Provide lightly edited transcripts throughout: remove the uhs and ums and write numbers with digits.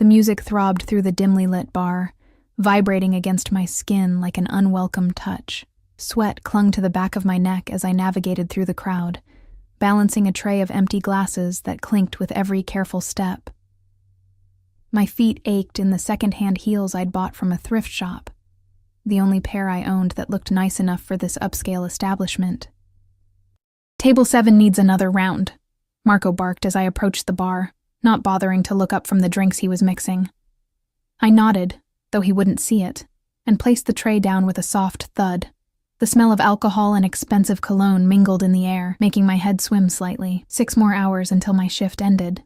The music throbbed through the dimly lit bar, vibrating against my skin like an unwelcome touch. Sweat clung to the back of my neck as I navigated through the crowd, balancing a tray of empty glasses that clinked with every careful step. My feet ached in the second-hand heels I'd bought from a thrift shop, the only pair I owned that looked nice enough for this upscale establishment. "Table 7 needs another round," Marco barked as I approached the bar, not bothering to look up from the drinks he was mixing. I nodded, though he wouldn't see it, and placed the tray down with a soft thud. The smell of alcohol and expensive cologne mingled in the air, making my head swim slightly. 6 more hours until my shift ended.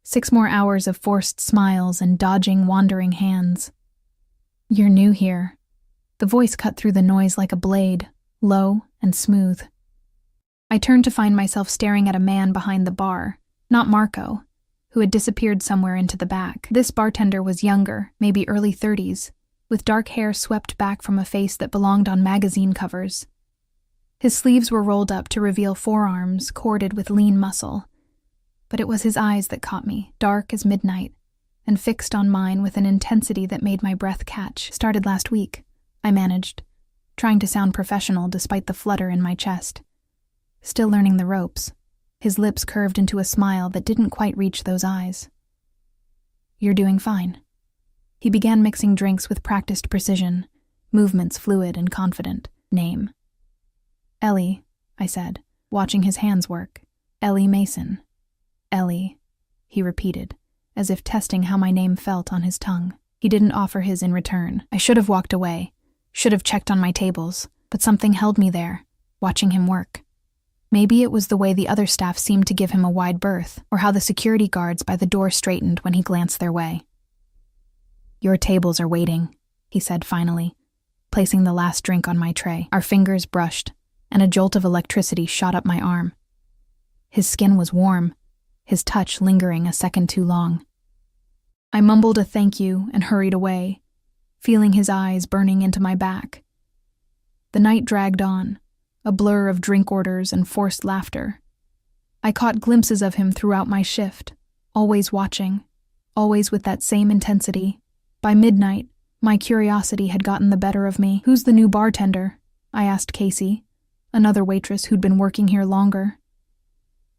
6 more hours of forced smiles and dodging, wandering hands. "You're new here." The voice cut through the noise like a blade, low and smooth. I turned to find myself staring at a man behind the bar, not Marco, who had disappeared somewhere into the back. This bartender was younger, maybe early 30s, with dark hair swept back from a face that belonged on magazine covers. His sleeves were rolled up to reveal forearms corded with lean muscle. But it was his eyes that caught me, dark as midnight, and fixed on mine with an intensity that made my breath catch. "Started last week," I managed, trying to sound professional despite the flutter in my chest. Still learning the ropes. His lips curved into a smile that didn't quite reach those eyes. "You're doing fine." He began mixing drinks with practiced precision, movements fluid and confident. "Name?" "Ellie," I said, watching his hands work. "Ellie Mason." "Ellie," he repeated, as if testing how my name felt on his tongue. He didn't offer his in return. I should have walked away, should have checked on my tables, but something held me there, watching him work. Maybe it was the way the other staff seemed to give him a wide berth, or how the security guards by the door straightened when he glanced their way. "Your tables are waiting," he said finally, placing the last drink on my tray. Our fingers brushed, and a jolt of electricity shot up my arm. His skin was warm, his touch lingering a second too long. I mumbled a thank you and hurried away, feeling his eyes burning into my back. The night dragged on, a blur of drink orders and forced laughter. I caught glimpses of him throughout my shift, always watching, always with that same intensity. By midnight, my curiosity had gotten the better of me. "Who's the new bartender?" I asked Casey, another waitress who'd been working here longer.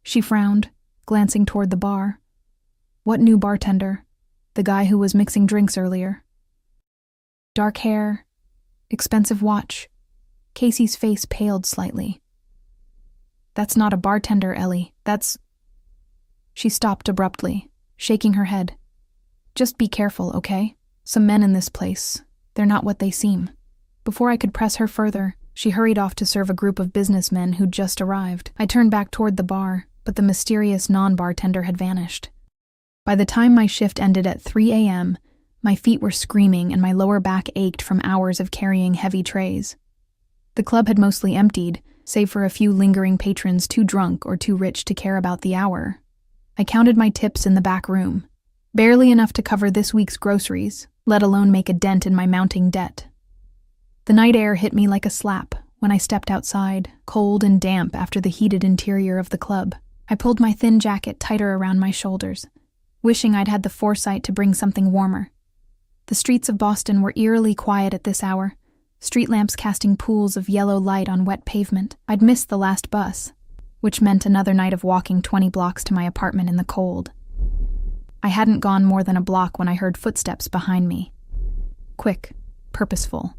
She frowned, glancing toward the bar. "What new bartender?" "The guy who was mixing drinks earlier." "Dark hair, expensive watch." Casey's face paled slightly. "That's not a bartender, Ellie. That's—" She stopped abruptly, shaking her head. "Just be careful, okay? Some men in this place. They're not what they seem." Before I could press her further, she hurried off to serve a group of businessmen who'd just arrived. I turned back toward the bar, but the mysterious non-bartender had vanished. By the time my shift ended at 3 a.m., my feet were screaming and my lower back ached from hours of carrying heavy trays. The club had mostly emptied, save for a few lingering patrons too drunk or too rich to care about the hour. I counted my tips in the back room, barely enough to cover this week's groceries, let alone make a dent in my mounting debt. The night air hit me like a slap when I stepped outside, cold and damp after the heated interior of the club. I pulled my thin jacket tighter around my shoulders, wishing I'd had the foresight to bring something warmer. The streets of Boston were eerily quiet at this hour, street lamps casting pools of yellow light on wet pavement. I'd missed the last bus, which meant another night of walking 20 blocks to my apartment in the cold. I hadn't gone more than a block when I heard footsteps behind me. Quick, purposeful.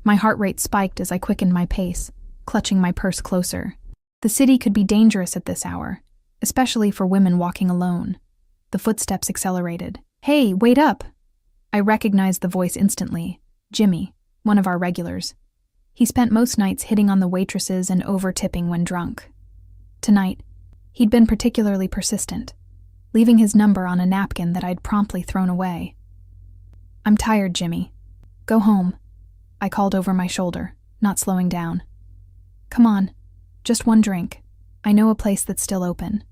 My heart rate spiked as I quickened my pace, clutching my purse closer. The city could be dangerous at this hour, especially for women walking alone. The footsteps accelerated. "Hey, wait up!" I recognized the voice instantly. Jimmy, one of our regulars. He spent most nights hitting on the waitresses and over-tipping when drunk. Tonight, he'd been particularly persistent, leaving his number on a napkin that I'd promptly thrown away. "I'm tired, Jimmy. Go home," I called over my shoulder, not slowing down. "Come on, just one drink. I know a place that's still open."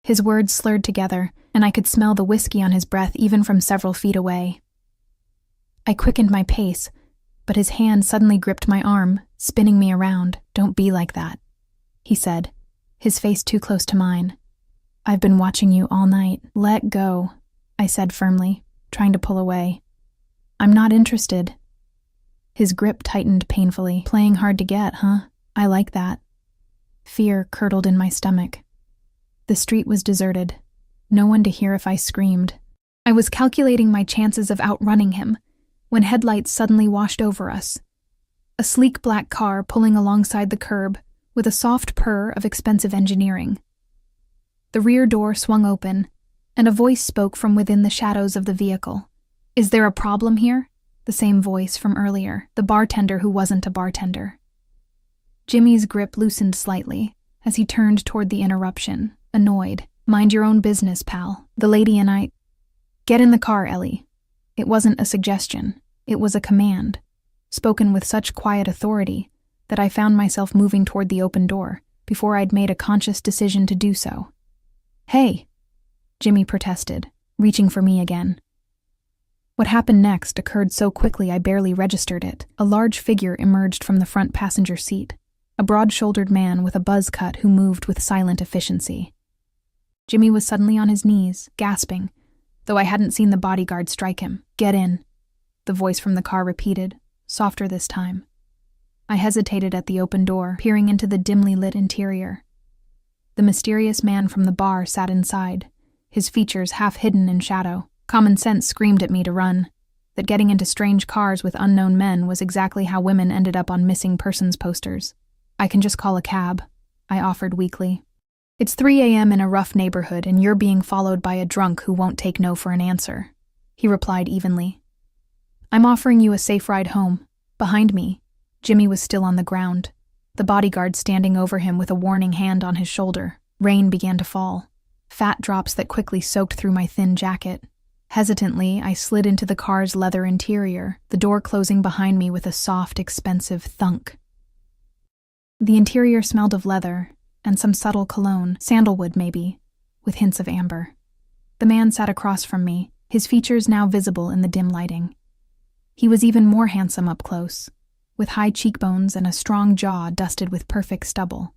His words slurred together, and I could smell the whiskey on his breath even from several feet away. I quickened my pace, but his hand suddenly gripped my arm, spinning me around. "Don't be like that," he said, his face too close to mine. "I've been watching you all night. Let go." I said firmly, trying to pull away. I'm not interested. His grip tightened painfully. Playing hard to get, huh? I like that. Fear curdled in my stomach. The street was deserted. No one to hear if I screamed. I was calculating my chances of outrunning him when headlights suddenly washed over us. A sleek black car pulling alongside the curb with a soft purr of expensive engineering. The rear door swung open, and a voice spoke from within the shadows of the vehicle. Is there a problem here? The same voice from earlier, the bartender who wasn't a bartender. Jimmy's grip loosened slightly as he turned toward the interruption, annoyed. Mind your own business, pal. The lady and I... Get in the car, Ellie. It wasn't a suggestion. It was a command, spoken with such quiet authority that I found myself moving toward the open door before I'd made a conscious decision to do so. Hey, Jimmy protested, reaching for me again. What happened next occurred so quickly I barely registered it. A large figure emerged from the front passenger seat, a broad-shouldered man with a buzz cut who moved with silent efficiency. Jimmy was suddenly on his knees, gasping, though I hadn't seen the bodyguard strike him. Get in, the voice from the car repeated, softer this time. I hesitated at the open door, peering into the dimly lit interior. The mysterious man from the bar sat inside, his features half hidden in shadow. Common sense screamed at me to run, that getting into strange cars with unknown men was exactly how women ended up on missing persons posters. I can just call a cab, I offered weakly. It's 3 a.m. in a rough neighborhood and you're being followed by a drunk who won't take no for an answer, he replied evenly. I'm offering you a safe ride home. Behind me, Jimmy was still on the ground, the bodyguard standing over him with a warning hand on his shoulder. Rain began to fall, fat drops that quickly soaked through my thin jacket. Hesitantly, I slid into the car's leather interior, the door closing behind me with a soft, expensive thunk. The interior smelled of leather and some subtle cologne, sandalwood maybe, with hints of amber. The man sat across from me, his features now visible in the dim lighting. He was even more handsome up close, with high cheekbones and a strong jaw dusted with perfect stubble.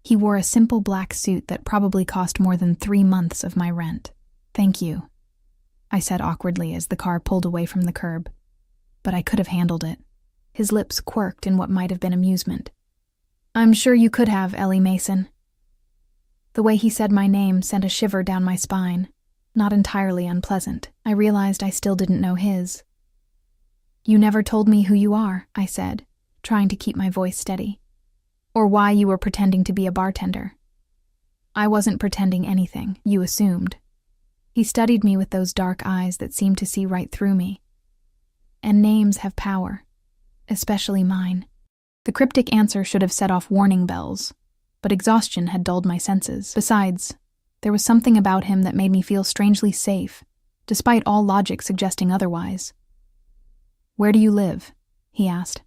He wore a simple black suit that probably cost more than 3 months of my rent. Thank you, I said awkwardly as the car pulled away from the curb. But I could have handled it. His lips quirked in what might have been amusement. I'm sure you could have, Ellie Mason. The way he said my name sent a shiver down my spine. Not entirely unpleasant. I realized I still didn't know his. You never told me who you are, I said, trying to keep my voice steady. Or why you were pretending to be a bartender. I wasn't pretending anything, you assumed. He studied me with those dark eyes that seemed to see right through me. And names have power, especially mine. The cryptic answer should have set off warning bells, but exhaustion had dulled my senses. Besides, there was something about him that made me feel strangely safe, despite all logic suggesting otherwise. Where do you live? He asked.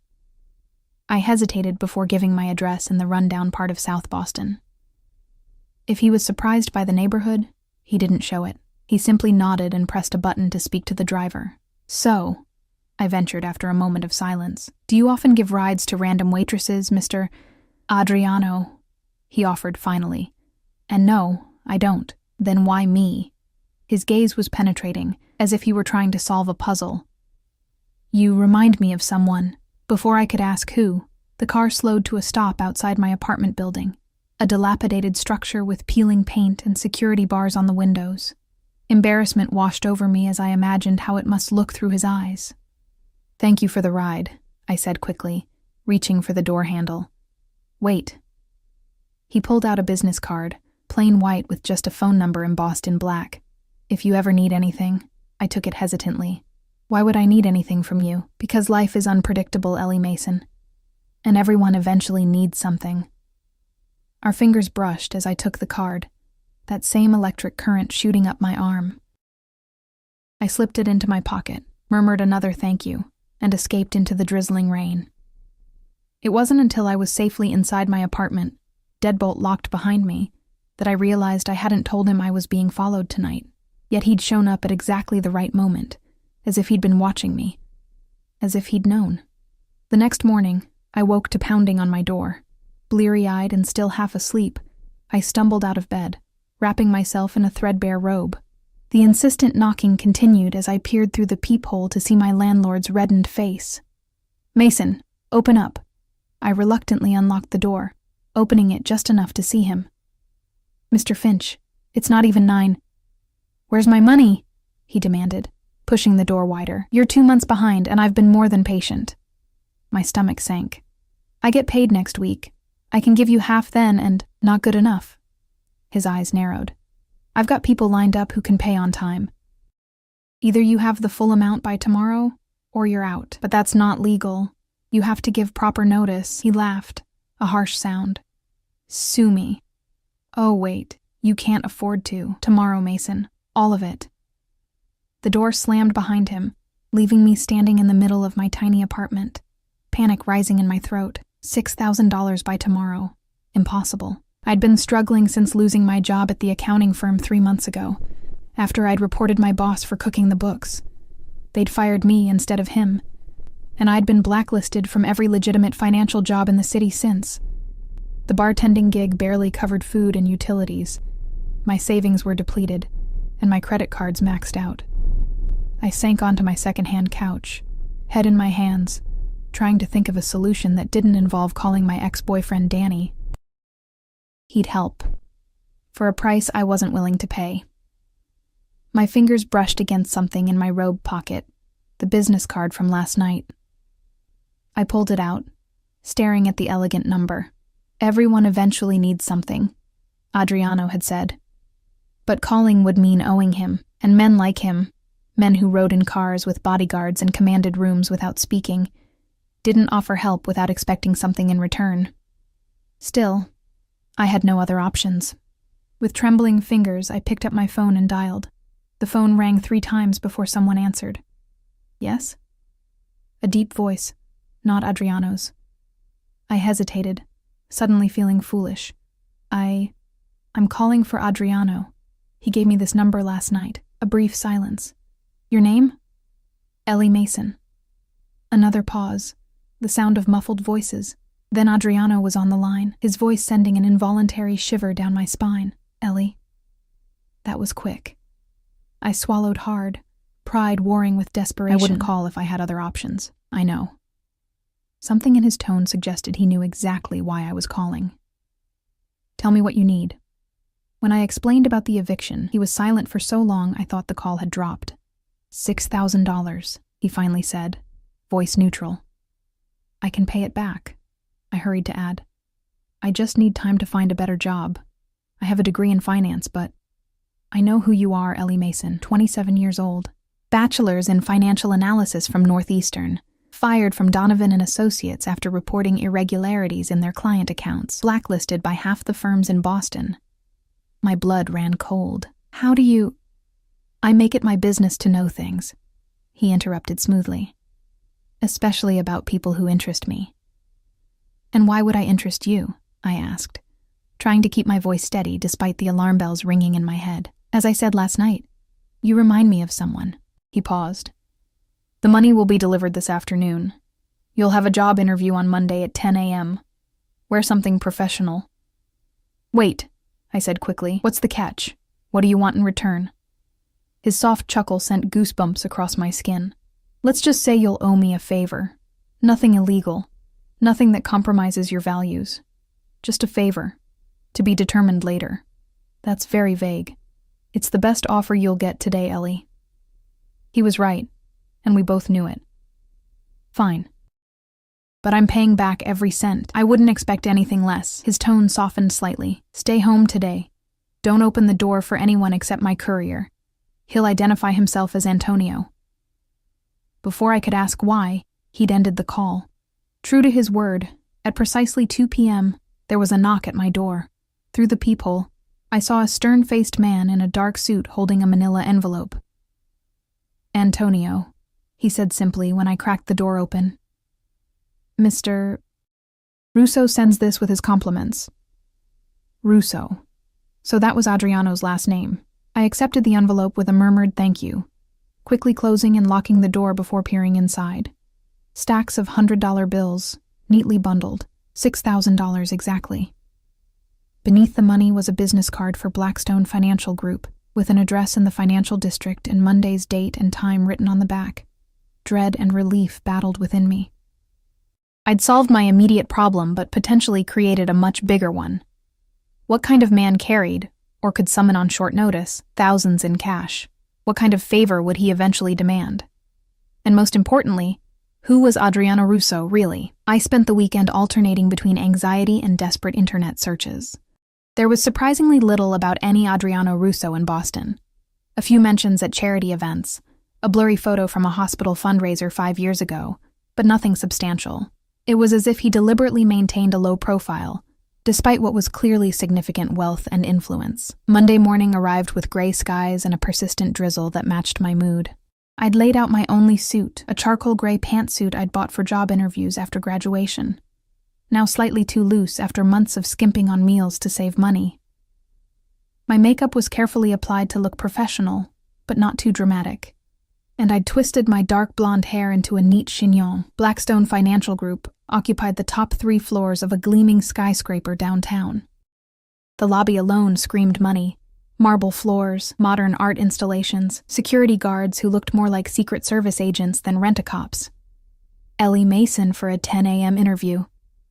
I hesitated before giving my address in the rundown part of South Boston. If he was surprised by the neighborhood, he didn't show it. He simply nodded and pressed a button to speak to the driver. So, I ventured after a moment of silence, do you often give rides to random waitresses, Mr. Adriano? He offered finally. And no, I don't. Then why me? His gaze was penetrating, as if he were trying to solve a puzzle. You remind me of someone. Before I could ask who, the car slowed to a stop outside my apartment building, a dilapidated structure with peeling paint and security bars on the windows. Embarrassment washed over me as I imagined how it must look through his eyes. Thank you for the ride, I said quickly, reaching for the door handle. Wait. He pulled out a business card, plain white with just a phone number embossed in black. If you ever need anything, I took it hesitantly. Why would I need anything from you? Because life is unpredictable, Ellie Mason. And everyone eventually needs something. Our fingers brushed as I took the card, that same electric current shooting up my arm. I slipped it into my pocket, murmured another thank you, and escaped into the drizzling rain. It wasn't until I was safely inside my apartment, deadbolt locked behind me, that I realized I hadn't told him I was being followed tonight. Yet he'd shown up at exactly the right moment, as if he'd been watching me, as if he'd known. The next morning, I woke to pounding on my door. Bleary-eyed and still half asleep, I stumbled out of bed, wrapping myself in a threadbare robe. The insistent knocking continued as I peered through the peephole to see my landlord's reddened face. "Mason, open up." I reluctantly unlocked the door, opening it just enough to see him. "Mr. Finch, it's not even 9. "Where's my money?" he demanded, pushing the door wider. "You're 2 months behind, and I've been more than patient." My stomach sank. "I get paid next week. I can give you half then, and not good enough." His eyes narrowed. "I've got people lined up who can pay on time. Either you have the full amount by tomorrow, or you're out. But that's not legal. You have to give proper notice." He laughed, a harsh sound. "Sue me." "Oh, wait. You can't afford to. Tomorrow, Mason. All of it." The door slammed behind him, leaving me standing in the middle of my tiny apartment, panic rising in my throat. $6,000 by tomorrow. Impossible. I'd been struggling since losing my job at the accounting firm 3 months ago, after I'd reported my boss for cooking the books. They'd fired me instead of him, and I'd been blacklisted from every legitimate financial job in the city since. The bartending gig barely covered food and utilities. My savings were depleted, and my credit cards maxed out. I sank onto my second-hand couch, head in my hands, trying to think of a solution that didn't involve calling my ex-boyfriend Danny. He'd help, for a price I wasn't willing to pay. My fingers brushed against something in my robe pocket, the business card from last night. I pulled it out, staring at the elegant number. "Everyone eventually needs something," Adriano had said. But calling would mean owing him, and men like him, men who rode in cars with bodyguards and commanded rooms without speaking, didn't offer help without expecting something in return. Still, I had no other options. With trembling fingers, I picked up my phone and dialed. The phone rang 3 times before someone answered. "Yes?" A deep voice, not Adriano's. I hesitated, suddenly feeling foolish. I'm calling for Adriano. He gave me this number last night." A brief silence. "Your name?" "Ellie Mason." Another pause, the sound of muffled voices. Then Adriano was on the line, his voice sending an involuntary shiver down my spine. "Ellie." That was quick. I swallowed hard, pride warring with desperation. I wouldn't call if I had other options, I know. Something in his tone suggested he knew exactly why I was calling. "Tell me what you need." When I explained about the eviction, he was silent for so long I thought the call had dropped. $6,000, he finally said, voice neutral. "I can pay it back," I hurried to add. "I just need time to find a better job. I have a degree in finance, but..." "I know who you are, Ellie Mason, 27 years old. Bachelor's in financial analysis from Northeastern. Fired from Donovan and Associates after reporting irregularities in their client accounts. Blacklisted by half the firms in Boston." My blood ran cold. "How do you..." "I make it my business to know things," he interrupted smoothly. "Especially about people who interest me." "And why would I interest you?" I asked, trying to keep my voice steady despite the alarm bells ringing in my head. "As I said last night, you remind me of someone." He paused. "The money will be delivered this afternoon. You'll have a job interview on Monday at 10 a.m. Wear something professional." "Wait," I said quickly. "What's the catch? What do you want in return?" His soft chuckle sent goosebumps across my skin. "Let's just say you'll owe me a favor. Nothing illegal. Nothing that compromises your values. Just a favor. To be determined later." "That's very vague." "It's the best offer you'll get today, Ellie." He was right, and we both knew it. "Fine. But I'm paying back every cent. I wouldn't expect anything less." His tone softened slightly. "Stay home today. Don't open the door for anyone except my courier. He'll identify himself as Antonio." Before I could ask why, he'd ended the call. True to his word, at precisely 2 p.m., there was a knock at my door. Through the peephole, I saw a stern-faced man in a dark suit holding a manila envelope. "Antonio," he said simply when I cracked the door open. "Mr. Russo sends this with his compliments." Russo. So that was Adriano's last name. I accepted the envelope with a murmured thank you, quickly closing and locking the door before peering inside. Stacks of $100 bills, neatly bundled, $6,000 exactly. Beneath the money was a business card for Blackstone Financial Group, with an address in the financial district and Monday's date and time written on the back. Dread and relief battled within me. I'd solved my immediate problem, but potentially created a much bigger one. What kind of man carried, or could summon on short notice, thousands in cash? What kind of favor would he eventually demand? And most importantly, who was Adriano Russo, really? I spent the weekend alternating between anxiety and desperate internet searches. There was surprisingly little about any Adriano Russo in Boston. A few mentions at charity events, a blurry photo from a hospital fundraiser 5 years ago, but nothing substantial. It was as if he deliberately maintained a low profile, despite what was clearly significant wealth and influence. Monday morning arrived with gray skies and a persistent drizzle that matched my mood. I'd laid out my only suit, a charcoal gray pantsuit I'd bought for job interviews after graduation, now slightly too loose after months of skimping on meals to save money. My makeup was carefully applied to look professional, but not too dramatic, and I'd twisted my dark blonde hair into a neat chignon. Blackstone Financial Group occupied the top 3 floors of a gleaming skyscraper downtown. The lobby alone screamed money. Marble floors, modern art installations, security guards who looked more like Secret Service agents than rent-a-cops. Ellie Mason for a 10 a.m. interview,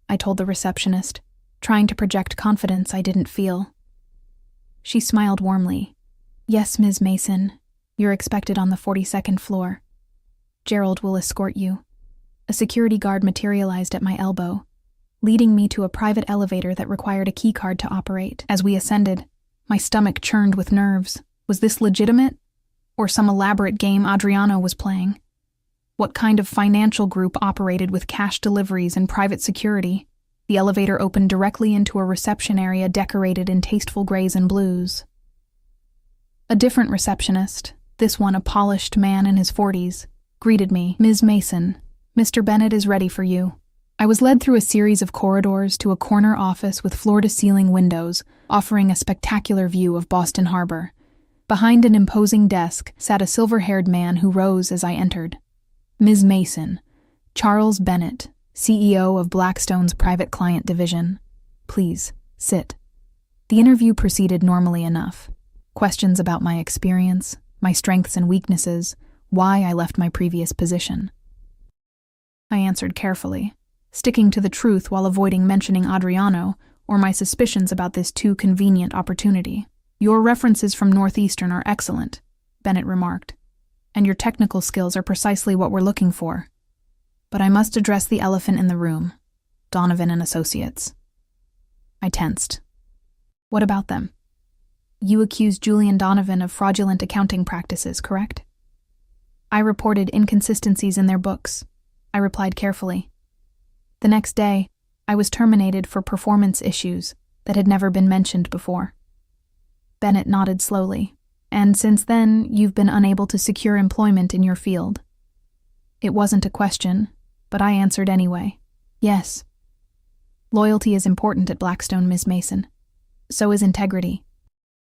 I told the receptionist, trying to project confidence I didn't feel. She smiled warmly. Yes, Ms. Mason, you're expected on the 42nd floor. Gerald will escort you. A security guard materialized at my elbow, leading me to a private elevator that required a keycard to operate. As we ascended, my stomach churned with nerves. Was this legitimate? Or some elaborate game Adriano was playing? What kind of financial group operated with cash deliveries and private security? The elevator opened directly into a reception area decorated in tasteful grays and blues. A different receptionist, this one a polished man in his 40s, greeted me. Ms. Mason, Mr. Bennett is ready for you. I was led through a series of corridors to a corner office with floor-to-ceiling windows, offering a spectacular view of Boston Harbor. Behind an imposing desk sat a silver-haired man who rose as I entered. Ms. Mason, Charles Bennett, CEO of Blackstone's private client division. Please, sit. The interview proceeded normally enough. Questions about my experience, my strengths and weaknesses, why I left my previous position. I answered carefully, sticking to the truth while avoiding mentioning Adriano or my suspicions about this too convenient opportunity. Your references from Northeastern are excellent, Bennett remarked, and your technical skills are precisely what we're looking for. But I must address the elephant in the room, Donovan and Associates. I tensed. What about them? You accused Julian Donovan of fraudulent accounting practices, correct? I reported inconsistencies in their books. I replied carefully. The next day, I was terminated for performance issues that had never been mentioned before. Bennett nodded slowly. And since then, you've been unable to secure employment in your field. It wasn't a question, but I answered anyway. Yes. Loyalty is important at Blackstone, Ms. Mason. So is integrity.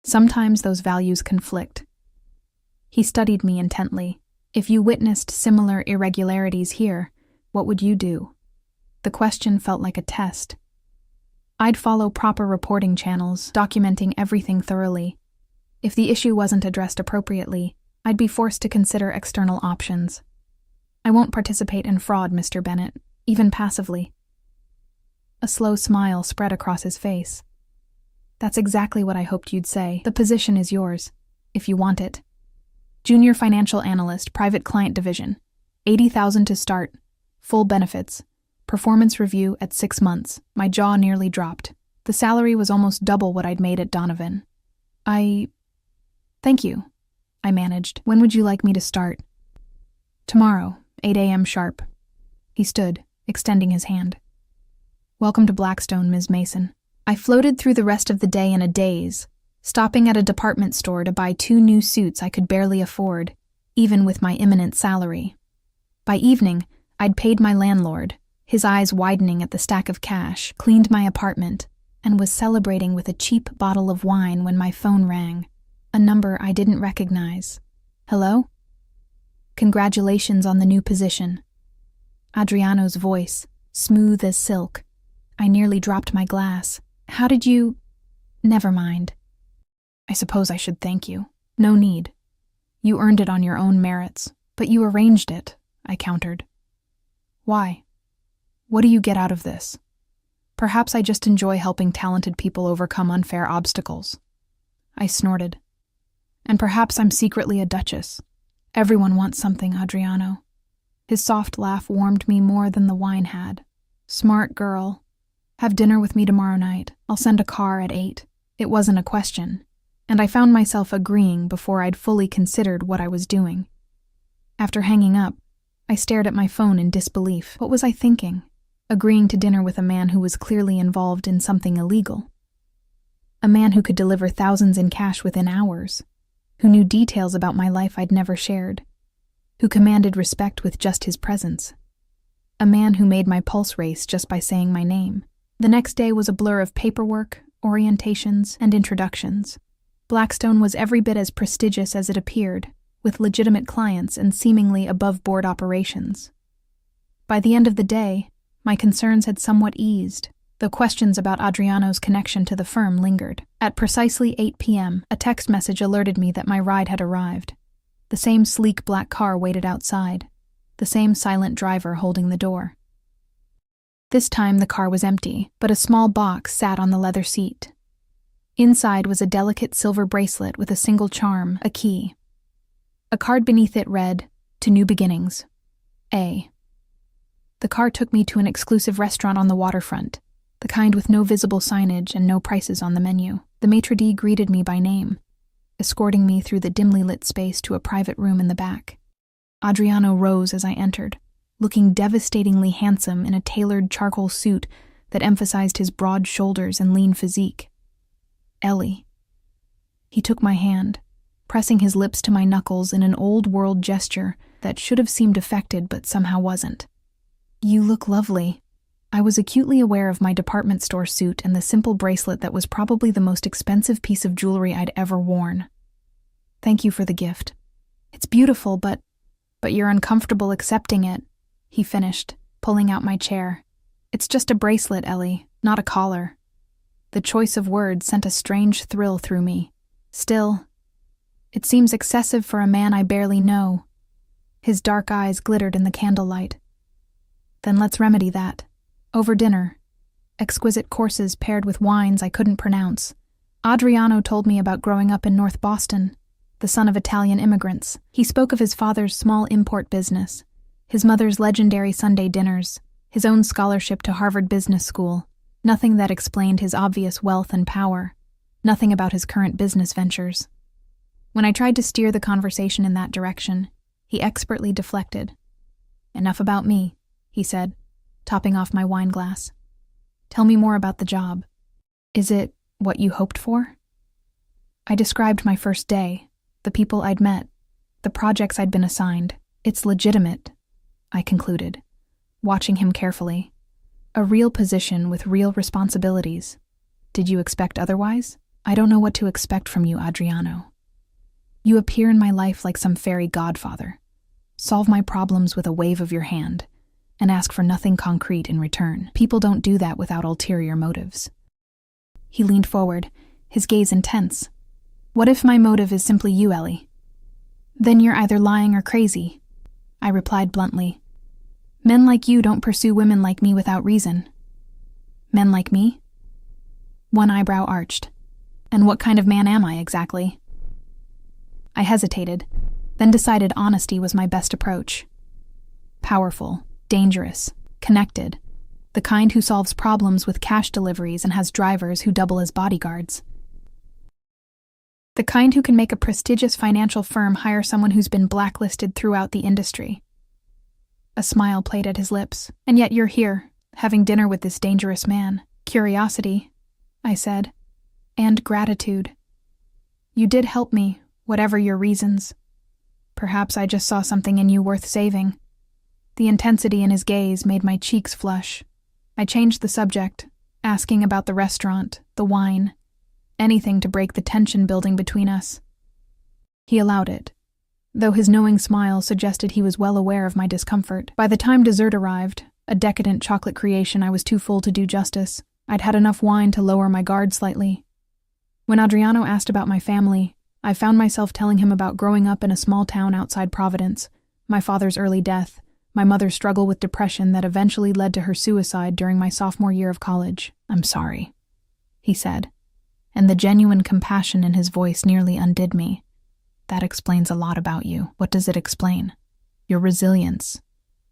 Sometimes those values conflict. He studied me intently. If you witnessed similar irregularities here, what would you do? The question felt like a test. I'd follow proper reporting channels, documenting everything thoroughly. If the issue wasn't addressed appropriately, I'd be forced to consider external options. I won't participate in fraud, Mr. Bennett, even passively. A slow smile spread across his face. That's exactly what I hoped you'd say. The position is yours, if you want it. Junior Financial Analyst, Private Client Division. $80,000 to start. Full benefits. Performance review at 6 months. My jaw nearly dropped. The salary was almost double what I'd made at Donovan. Thank you, I managed. When would you like me to start? Tomorrow, 8 a.m. sharp. He stood, extending his hand. Welcome to Blackstone, Ms. Mason. I floated through the rest of the day in a daze, stopping at a department store to buy 2 new suits I could barely afford, even with my imminent salary. By evening, I'd paid my landlord, his eyes widening at the stack of cash, cleaned my apartment, and was celebrating with a cheap bottle of wine when my phone rang. A number I didn't recognize. Hello? Congratulations on the new position. Adriano's voice, smooth as silk. I nearly dropped my glass. How did you... Never mind. I suppose I should thank you. No need. You earned it on your own merits, but you arranged it, I countered. Why? What do you get out of this? Perhaps I just enjoy helping talented people overcome unfair obstacles. I snorted. And perhaps I'm secretly a duchess. Everyone wants something, Adriano. His soft laugh warmed me more than the wine had. Smart girl. Have dinner with me tomorrow night. I'll send a car at 8. It wasn't a question, and I found myself agreeing before I'd fully considered what I was doing. After hanging up, I stared at my phone in disbelief. What was I thinking? Agreeing to dinner with a man who was clearly involved in something illegal. A man who could deliver thousands in cash within hours, who knew details about my life I'd never shared, who commanded respect with just his presence. A man who made my pulse race just by saying my name. The next day was a blur of paperwork, orientations, and introductions. Blackstone was every bit as prestigious as it appeared, with legitimate clients and seemingly above-board operations. By the end of the day, my concerns had somewhat eased, though questions about Adriano's connection to the firm lingered. At precisely 8 p.m., a text message alerted me that my ride had arrived. The same sleek black car waited outside, the same silent driver holding the door. This time the car was empty, but a small box sat on the leather seat. Inside was a delicate silver bracelet with a single charm, a key. A card beneath it read, "To New Beginnings. A." The car took me to an exclusive restaurant on the waterfront, the kind with no visible signage and no prices on the menu. The maitre d' greeted me by name, escorting me through the dimly lit space to a private room in the back. Adriano rose as I entered, looking devastatingly handsome in a tailored charcoal suit that emphasized his broad shoulders and lean physique. Ellie. He took my hand, pressing his lips to my knuckles in an old-world gesture that should have seemed affected but somehow wasn't. You look lovely. I was acutely aware of my department store suit and the simple bracelet that was probably the most expensive piece of jewelry I'd ever worn. Thank you for the gift. It's beautiful, but you're uncomfortable accepting it, he finished, pulling out my chair. It's just a bracelet, Ellie, not a collar. The choice of words sent a strange thrill through me. Still, it seems excessive for a man I barely know. His dark eyes glittered in the candlelight. Then let's remedy that. Over dinner. Exquisite courses paired with wines I couldn't pronounce. Adriano told me about growing up in North Boston, the son of Italian immigrants. He spoke of his father's small import business, his mother's legendary Sunday dinners, his own scholarship to Harvard Business School. Nothing that explained his obvious wealth and power. Nothing about his current business ventures. When I tried to steer the conversation in that direction, he expertly deflected. Enough about me, he said, topping off my wine glass. Tell me more about the job. Is it what you hoped for? I described my first day, the people I'd met, the projects I'd been assigned. It's legitimate, I concluded, watching him carefully. A real position with real responsibilities. Did you expect otherwise? I don't know what to expect from you, Adriano. You appear in my life like some fairy godfather. Solve my problems with a wave of your hand, and ask for nothing concrete in return. People don't do that without ulterior motives. He leaned forward, his gaze intense. What if my motive is simply you, Ellie? Then you're either lying or crazy, I replied bluntly. Men like you don't pursue women like me without reason. Men like me? One eyebrow arched. And what kind of man am I exactly? I hesitated, then decided honesty was my best approach. Powerful, dangerous, connected, the kind who solves problems with cash deliveries and has drivers who double as bodyguards. The kind who can make a prestigious financial firm hire someone who's been blacklisted throughout the industry. A smile played at his lips. And yet you're here, having dinner with this dangerous man. Curiosity, I said, and gratitude. You did help me, whatever your reasons. Perhaps I just saw something in you worth saving. The intensity in his gaze made my cheeks flush. I changed the subject, asking about the restaurant, the wine, anything to break the tension building between us. He allowed it, though his knowing smile suggested he was well aware of my discomfort. By the time dessert arrived, a decadent chocolate creation I was too full to do justice, I'd had enough wine to lower my guard slightly. When Adriano asked about my family, I found myself telling him about growing up in a small town outside Providence, my father's early death, my mother's struggle with depression that eventually led to her suicide during my sophomore year of college. "I'm sorry," he said, and the genuine compassion in his voice nearly undid me. "That explains a lot about you." "What does it explain?" "Your resilience,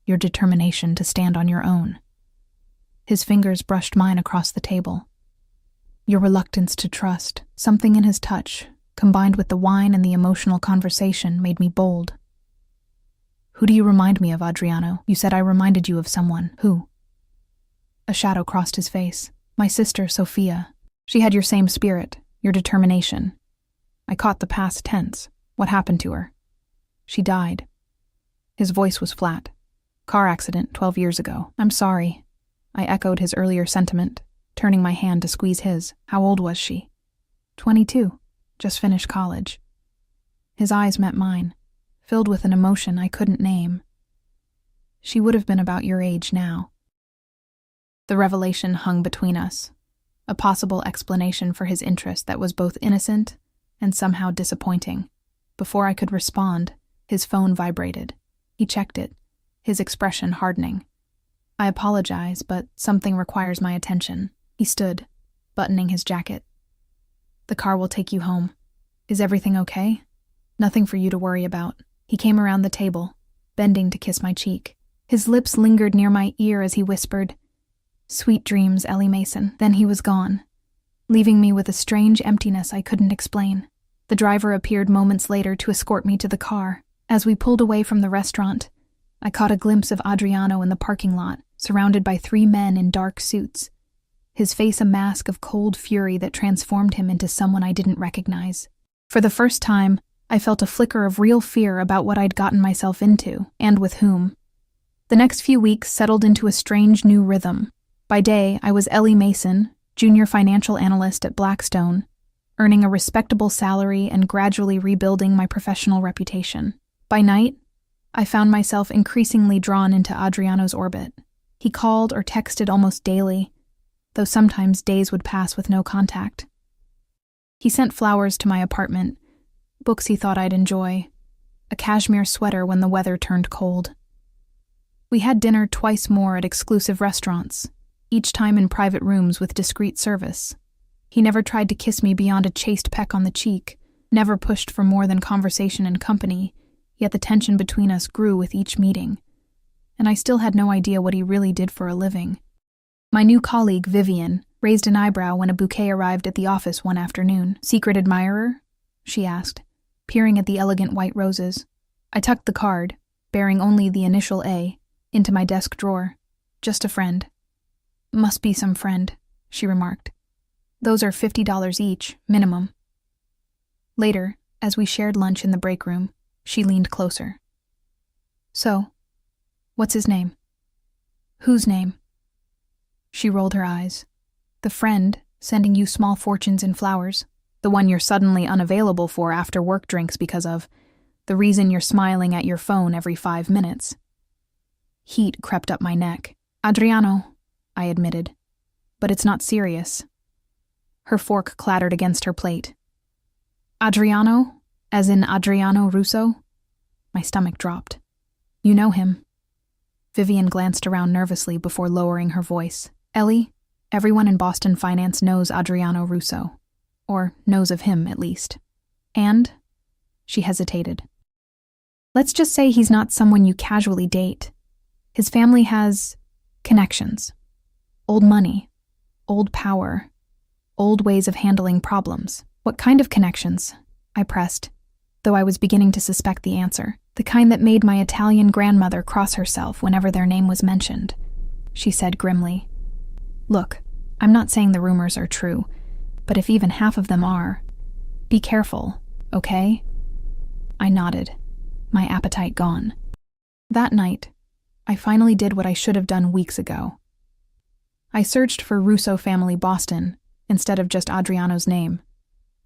your determination to stand on your own." His fingers brushed mine across the table. "Your reluctance to trust." Something in his touch, combined with the wine and the emotional conversation, made me bold. "Who do you remind me of, Adriano? You said I reminded you of someone. Who?" A shadow crossed his face. "My sister, Sophia. She had your same spirit, your determination." I caught the past tense. "What happened to her?" "She died." His voice was flat. "Car accident 12 years ago." "I'm sorry." I echoed his earlier sentiment, turning my hand to squeeze his. "How old was she?" 22. Just finished college." His eyes met mine, filled with an emotion I couldn't name. "She would have been about your age now." The revelation hung between us, a possible explanation for his interest that was both innocent and somehow disappointing. Before I could respond, his phone vibrated. He checked it, his expression hardening. "I apologize, but something requires my attention." He stood, buttoning his jacket. "The car will take you home. Is everything okay? Nothing for you to worry about." He came around the table, bending to kiss my cheek. His lips lingered near my ear as he whispered, "Sweet dreams, Ellie Mason." Then he was gone, leaving me with a strange emptiness I couldn't explain. The driver appeared moments later to escort me to the car. As we pulled away from the restaurant, I caught a glimpse of Adriano in the parking lot, surrounded by 3 men in dark suits, his face a mask of cold fury that transformed him into someone I didn't recognize. For the first time, I felt a flicker of real fear about what I'd gotten myself into, and with whom. The next few weeks settled into a strange new rhythm. By day, I was Ellie Mason, junior financial analyst at Blackstone, earning a respectable salary and gradually rebuilding my professional reputation. By night, I found myself increasingly drawn into Adriano's orbit. He called or texted almost daily, though sometimes days would pass with no contact. He sent flowers to my apartment, books he thought I'd enjoy, a cashmere sweater when the weather turned cold. We had dinner twice more at exclusive restaurants, each time in private rooms with discreet service. He never tried to kiss me beyond a chaste peck on the cheek, never pushed for more than conversation and company, yet the tension between us grew with each meeting. And I still had no idea what he really did for a living. My new colleague, Vivian, raised an eyebrow when a bouquet arrived at the office one afternoon. "Secret admirer?" she asked, peering at the elegant white roses. I tucked the card, bearing only the initial A, into my desk drawer. "Just a friend." "Must be some friend," she remarked. "Those are $50 each, minimum." Later, as we shared lunch in the break room, she leaned closer. "So, what's his name?" "Whose name?" She rolled her eyes. "The friend sending you small fortunes in flowers. The one you're suddenly unavailable for after work drinks because of. The reason you're smiling at your phone every 5 minutes." Heat crept up my neck. "Adriano," I admitted. "But it's not serious." Her fork clattered against her plate. "Adriano? As in Adriano Russo?" My stomach dropped. "You know him." Vivian glanced around nervously before lowering her voice. "Ellie, everyone in Boston finance knows Adriano Russo. Or knows of him, at least. And?" She hesitated. "Let's just say he's not someone you casually date. His family has connections. Old money. Old power. Old ways of handling problems." "What kind of connections?" I pressed, though I was beginning to suspect the answer. "The kind that made my Italian grandmother cross herself whenever their name was mentioned," she said grimly. "Look, I'm not saying the rumors are true, but if even half of them are, be careful, okay?" I nodded, my appetite gone. That night, I finally did what I should have done weeks ago. I searched for Russo family Boston instead of just Adriano's name.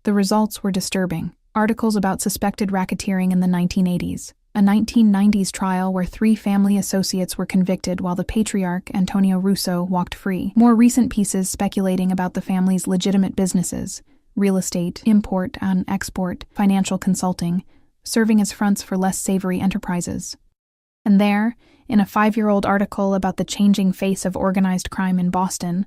The results were disturbing. Articles about suspected racketeering in the 1980s, a 1990s trial where 3 family associates were convicted while the patriarch, Antonio Russo, walked free. More recent pieces speculating about the family's legitimate businesses, real estate, import and export, financial consulting, serving as fronts for less savory enterprises. And there, in a 5-year-old article about the changing face of organized crime in Boston,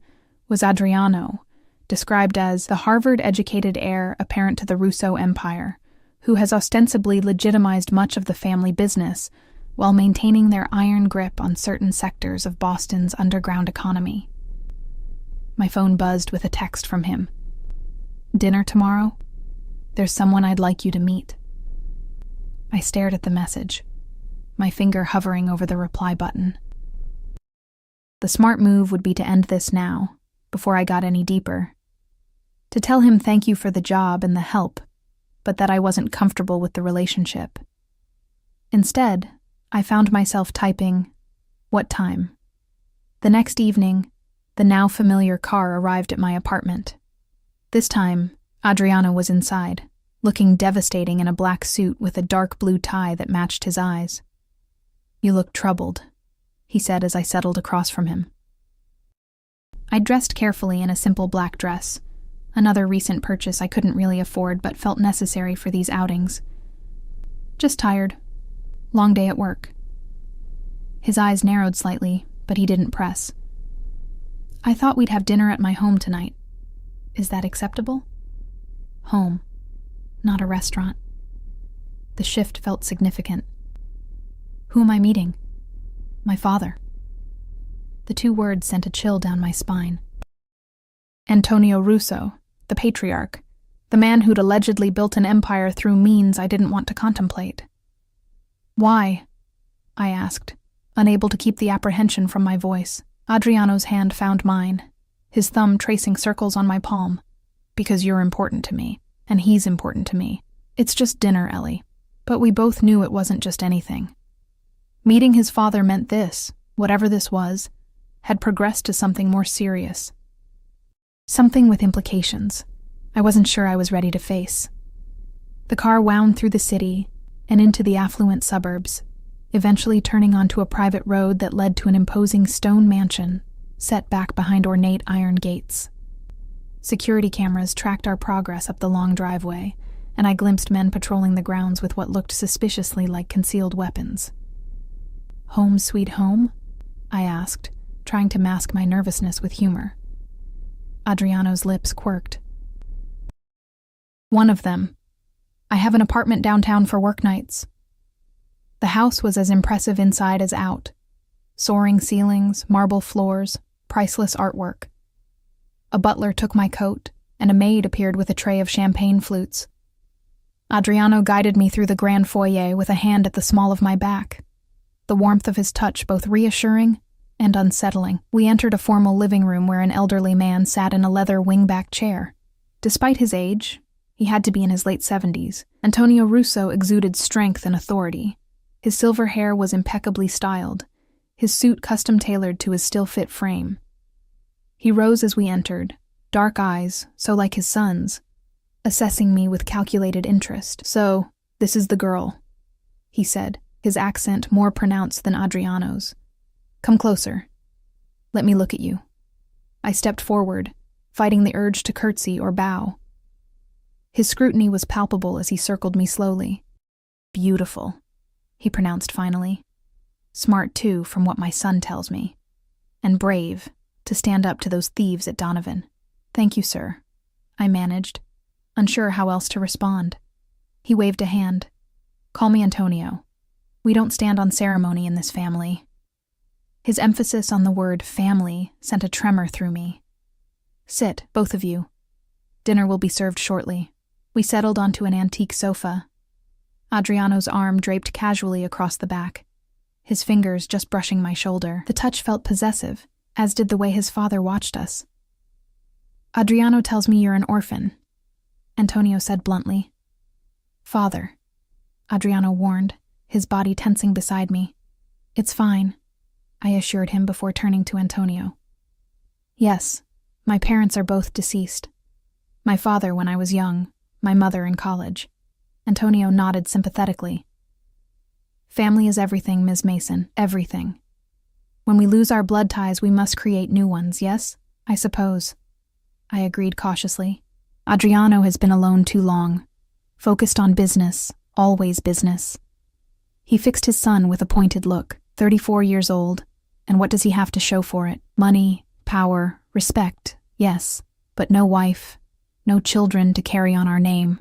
was Adriano, described as the Harvard-educated heir apparent to the Russo Empire, who has ostensibly legitimized much of the family business while maintaining their iron grip on certain sectors of Boston's underground economy. My phone buzzed with a text from him. "Dinner tomorrow? There's someone I'd like you to meet." I stared at the message, my finger hovering over the reply button. The smart move would be to end this now, before I got any deeper. To tell him thank you for the job and the help, but that I wasn't comfortable with the relationship. Instead, I found myself typing, "What time?" The next evening, the now familiar car arrived at my apartment. This time, Adriano was inside, looking devastating in a black suit with a dark blue tie that matched his eyes. "You look troubled," he said as I settled across from him. I dressed carefully in a simple black dress, another recent purchase I couldn't really afford but felt necessary for these outings. "Just tired. Long day at work." His eyes narrowed slightly, but he didn't press. "I thought we'd have dinner at my home tonight. Is that acceptable?" Home, not a restaurant. The shift felt significant. "Who am I meeting?" "My father." The 2 words sent a chill down my spine. Antonio Russo, the patriarch, the man who'd allegedly built an empire through means I didn't want to contemplate. "Why?" I asked, unable to keep the apprehension from my voice. Adriano's hand found mine, his thumb tracing circles on my palm. "Because you're important to me, and he's important to me. It's just dinner, Ellie." But we both knew it wasn't just anything. Meeting his father meant this, whatever this was, had progressed to something more serious. Something with implications I wasn't sure I was ready to face. The car wound through the city and into the affluent suburbs, eventually turning onto a private road that led to an imposing stone mansion set back behind ornate iron gates. Security cameras tracked our progress up the long driveway, and I glimpsed men patrolling the grounds with what looked suspiciously like concealed weapons. "Home sweet home?" I asked, trying to mask my nervousness with humor. Adriano's lips quirked. "One of them. I have an apartment downtown for work nights." The house was as impressive inside as out. Soaring ceilings, marble floors, priceless artwork. A butler took my coat, and a maid appeared with a tray of champagne flutes. Adriano guided me through the grand foyer with a hand at the small of my back, the warmth of his touch both reassuring and unsettling. We entered a formal living room where an elderly man sat in a leather wingback chair. Despite his age, he had to be in his late 70s, Antonio Russo exuded strength and authority. His silver hair was impeccably styled, his suit custom-tailored to his still-fit frame. He rose as we entered, dark eyes, so like his son's, assessing me with calculated interest. "So, this is the girl," he said, his accent more pronounced than Adriano's. "Come closer. Let me look at you." I stepped forward, fighting the urge to curtsy or bow. His scrutiny was palpable as he circled me slowly. "Beautiful," he pronounced finally. "Smart, too, from what my son tells me. And brave, to stand up to those thieves at Donovan." "Thank you, sir," I managed, unsure how else to respond. He waved a hand. "Call me Antonio. We don't stand on ceremony in this family." His emphasis on the word family sent a tremor through me. "Sit, both of you. Dinner will be served shortly." We settled onto an antique sofa. Adriano's arm draped casually across the back, his fingers just brushing my shoulder. The touch felt possessive, as did the way his father watched us. "Adriano tells me you're an orphan," Antonio said bluntly. "Father," Adriano warned, his body tensing beside me. "It's fine," I assured him before turning to Antonio. "Yes, my parents are both deceased. My father when I was young, my mother in college." Antonio nodded sympathetically. "Family is everything, Ms. Mason, everything. When we lose our blood ties, we must create new ones, yes? I suppose." I agreed cautiously, Adriano has been alone too long, focused on business, always business. He fixed his son with a pointed look, 34 years old, and what does he have to show for it? Money, power, respect, yes, but no wife, no children to carry on our name.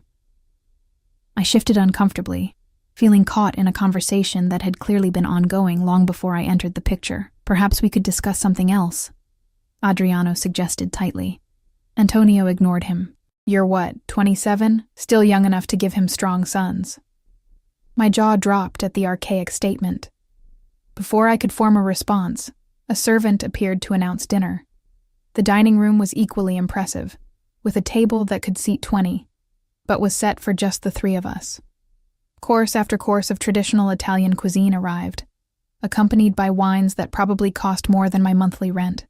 I shifted uncomfortably, feeling caught in a conversation that had clearly been ongoing long before I entered the picture. Perhaps we could discuss something else, Adriano suggested tightly. Antonio ignored him. You're what, 27? Still young enough to give him strong sons. My jaw dropped at the archaic statement. Before I could form a response, a servant appeared to announce dinner. The dining room was equally impressive, with a table that could seat 20, but was set for just the three of us. Course after course of traditional Italian cuisine arrived, accompanied by wines that probably cost more than my monthly rent.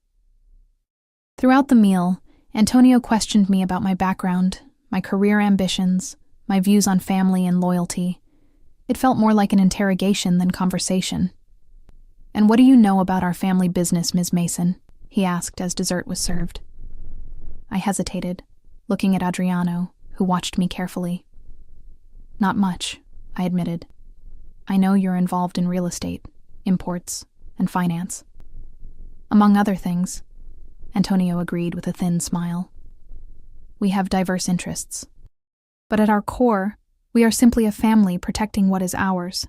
Throughout the meal, Antonio questioned me about my background, my career ambitions, my views on family and loyalty. It felt more like an interrogation than conversation. "And what do you know about our family business, Ms. Mason?" he asked as dessert was served. I hesitated, looking at Adriano, who watched me carefully. "Not much," I admitted. "I know you're involved in real estate, imports, and finance." "Among other things," Antonio agreed with a thin smile. "We have diverse interests. But at our core, we are simply a family protecting what is ours.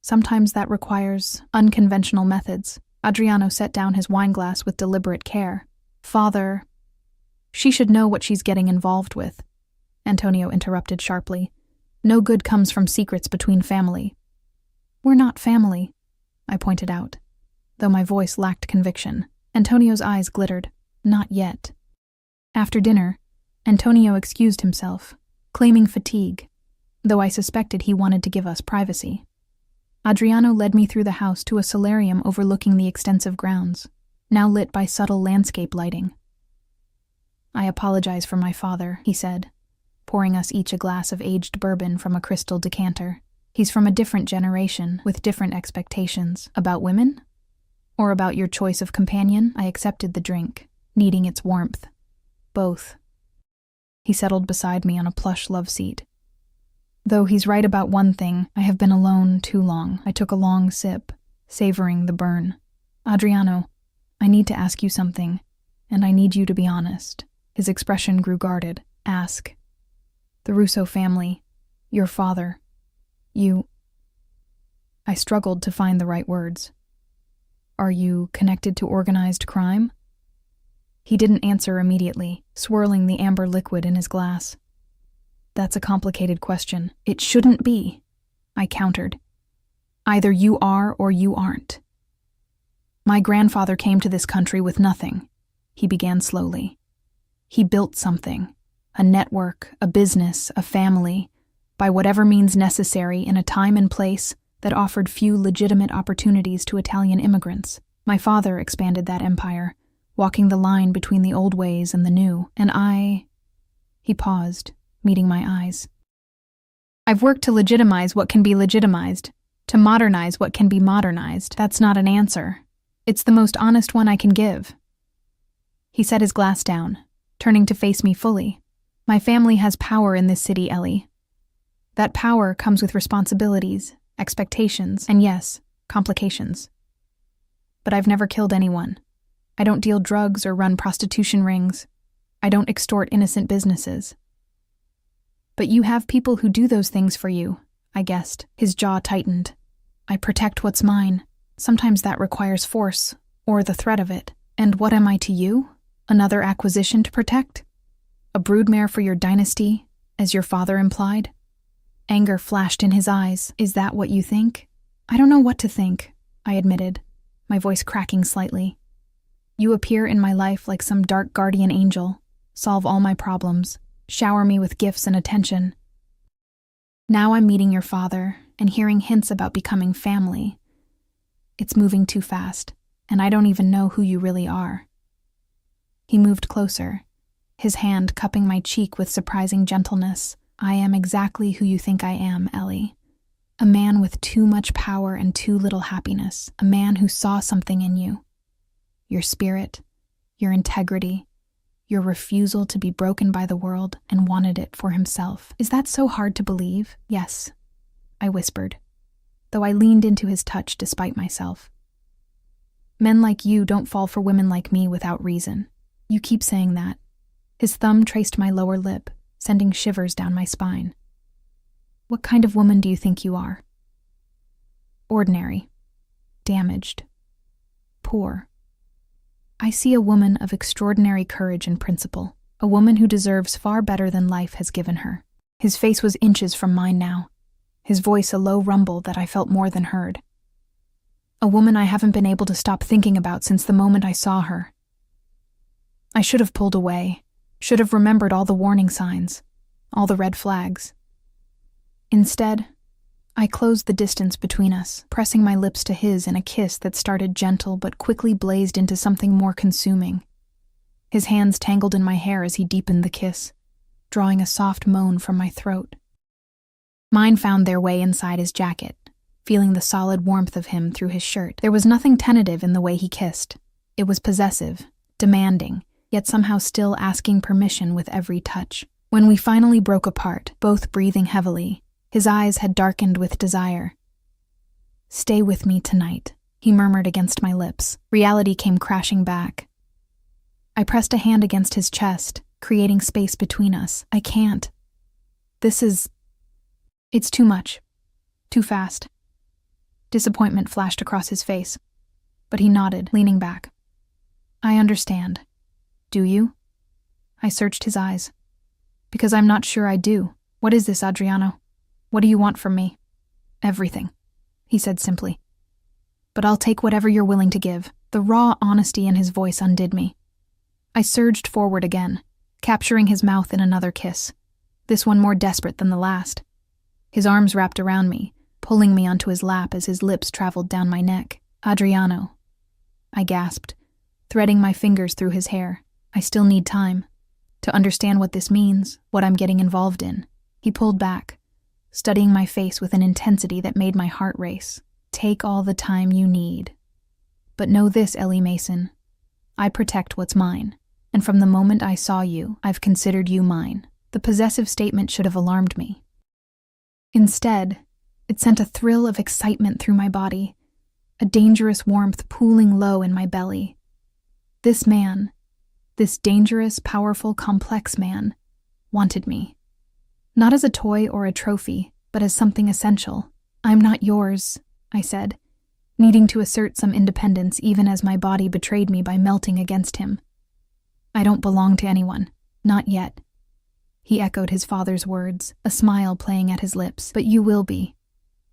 Sometimes that requires unconventional methods." Adriano set down his wineglass with deliberate care. "Father..." "She should know what she's getting involved with," Antonio interrupted sharply. "No good comes from secrets between family." "We're not family," I pointed out, though my voice lacked conviction. Antonio's eyes glittered. "Not yet." After dinner, Antonio excused himself, claiming fatigue, though I suspected he wanted to give us privacy. Adriano led me through the house to a solarium overlooking the extensive grounds, now lit by subtle landscape lighting. "I apologize for my father," he said, pouring us each a glass of aged bourbon from a crystal decanter. "He's from a different generation, with different expectations." "About women? Or about your choice of companion?" I accepted the drink, needing its warmth. "Both." He settled beside me on a plush love seat. "Though he's right about one thing, I have been alone too long." I took a long sip, savoring the burn. "Adriano, I need to ask you something, and I need you to be honest." His expression grew guarded. "Ask." "The Russo family, your father, you..." I struggled to find the right words. "Are you connected to organized crime?" He didn't answer immediately, swirling the amber liquid in his glass. "That's a complicated question." "It shouldn't be," I countered. "Either you are or you aren't." "My grandfather came to this country with nothing," he began slowly. "He built something, a network, a business, a family, by whatever means necessary in a time and place that offered few legitimate opportunities to Italian immigrants. My father expanded that empire, walking the line between the old ways and the new, and I..." He paused, meeting my eyes. "I've worked to legitimize what can be legitimized, to modernize what can be modernized." "That's not an answer. It's the most honest one I can give." He set his glass down, turning to face me fully. "My family has power in this city, Ellie. That power comes with responsibilities, expectations, and yes, complications. But I've never killed anyone. I don't deal drugs or run prostitution rings. I don't extort innocent businesses." "But you have people who do those things for you," I guessed. His jaw tightened. "I protect what's mine. Sometimes that requires force, or the threat of it. And what am I to you? Another acquisition to protect? A broodmare for your dynasty, as your father implied?" Anger flashed in his eyes. "Is that what you think?" "I don't know what to think," I admitted, my voice cracking slightly. "You appear in my life like some dark guardian angel, solve all my problems, shower me with gifts and attention. Now I'm meeting your father and hearing hints about becoming family. It's moving too fast, and I don't even know who you really are." He moved closer, his hand cupping my cheek with surprising gentleness. "I am exactly who you think I am, Ellie. A man with too much power and too little happiness. A man who saw something in you. Your spirit, your integrity, your refusal to be broken by the world, and wanted it for himself. Is that so hard to believe? Yes, I whispered, though I leaned into his touch despite myself. Men like you don't fall for women like me without reason. You keep saying that. His thumb traced my lower lip, sending shivers down my spine. What kind of woman do you think you are? Ordinary. Damaged. Poor. I see a woman of extraordinary courage and principle, a woman who deserves far better than life has given her. His face was inches from mine now, his voice a low rumble that I felt more than heard. A woman I haven't been able to stop thinking about since the moment I saw her. I should have pulled away, should have remembered all the warning signs, all the red flags. Instead, I closed the distance between us, pressing my lips to his in a kiss that started gentle but quickly blazed into something more consuming. His hands tangled in my hair as he deepened the kiss, drawing a soft moan from my throat. Mine found their way inside his jacket, feeling the solid warmth of him through his shirt. There was nothing tentative in the way he kissed. It was possessive, demanding, yet somehow still asking permission with every touch. When we finally broke apart, both breathing heavily, his eyes had darkened with desire. "Stay with me tonight," he murmured against my lips. Reality came crashing back. I pressed a hand against his chest, creating space between us. I can't. It's too much. Too fast. Disappointment flashed across his face, but he nodded, leaning back. I understand. Do you? I searched his eyes. Because I'm not sure I do. What is this, Adriano? What do you want from me? Everything, he said simply. But I'll take whatever you're willing to give. The raw honesty in his voice undid me. I surged forward again, capturing his mouth in another kiss, this one more desperate than the last. His arms wrapped around me, pulling me onto his lap as his lips traveled down my neck. Adriano, I gasped, threading my fingers through his hair. I still need time to understand what this means, what I'm getting involved in. He pulled back, studying my face with an intensity that made my heart race. Take all the time you need. But know this, Ellie Mason. I protect what's mine, and from the moment I saw you, I've considered you mine. The possessive statement should have alarmed me. Instead, it sent a thrill of excitement through my body, a dangerous warmth pooling low in my belly. This man, this dangerous, powerful, complex man, wanted me. Not as a toy or a trophy, but as something essential. I'm not yours, I said, needing to assert some independence even as my body betrayed me by melting against him. I don't belong to anyone, not yet. He echoed his father's words, a smile playing at his lips. But you will be.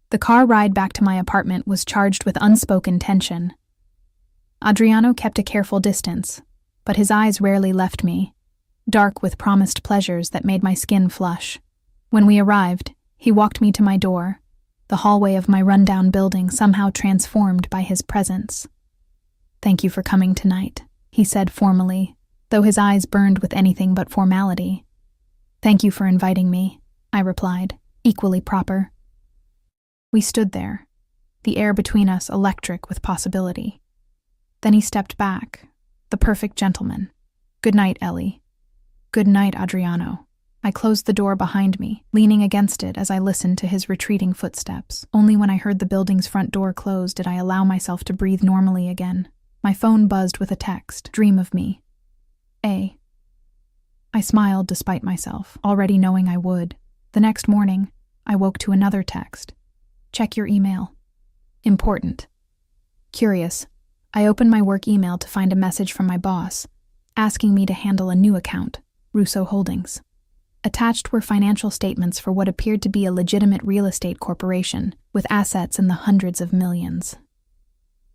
The car ride back to my apartment was charged with unspoken tension. Adriano kept a careful distance, but his eyes rarely left me, dark with promised pleasures that made my skin flush. When we arrived, he walked me to my door, the hallway of my rundown building somehow transformed by his presence. Thank you for coming tonight, he said formally, though his eyes burned with anything but formality. Thank you for inviting me, I replied, equally proper. We stood there, the air between us electric with possibility. Then he stepped back, the perfect gentleman. Good night, Ellie. Good night, Adriano. I closed the door behind me, leaning against it as I listened to his retreating footsteps. Only when I heard the building's front door close did I allow myself to breathe normally again. My phone buzzed with a text. Dream of me. A. I smiled despite myself, already knowing I would. The next morning, I woke to another text. Check your email. Important. Curious, I opened my work email to find a message from my boss, asking me to handle a new account, Russo Holdings. Attached were financial statements for what appeared to be a legitimate real estate corporation, with assets in the hundreds of millions.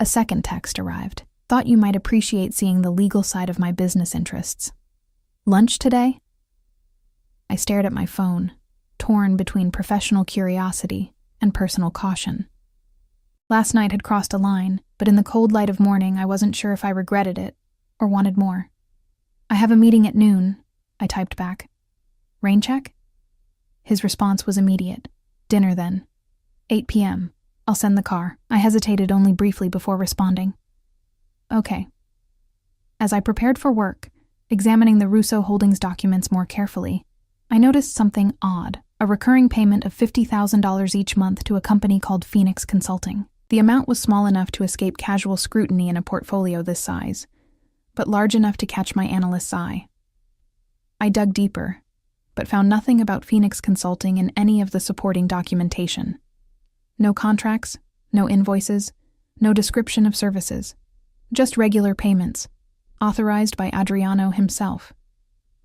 A second text arrived. Thought you might appreciate seeing the legal side of my business interests. Lunch today? I stared at my phone, torn between professional curiosity and personal caution. Last night had crossed a line, but in the cold light of morning I wasn't sure if I regretted it or wanted more. I have a meeting at noon, I typed back. Rain check? His response was immediate. Dinner then. 8 p.m. I'll send the car. I hesitated only briefly before responding. Okay. As I prepared for work, Examining the Russo Holdings documents more carefully, I noticed something odd, a recurring payment of $50,000 each month to a company called Phoenix Consulting. The amount was small enough to escape casual scrutiny in a portfolio this size, but large enough to catch my analyst's eye. I dug deeper, but found nothing about Phoenix Consulting in any of the supporting documentation. No contracts, no invoices, no description of services, just regular payments, authorized by Adriano himself.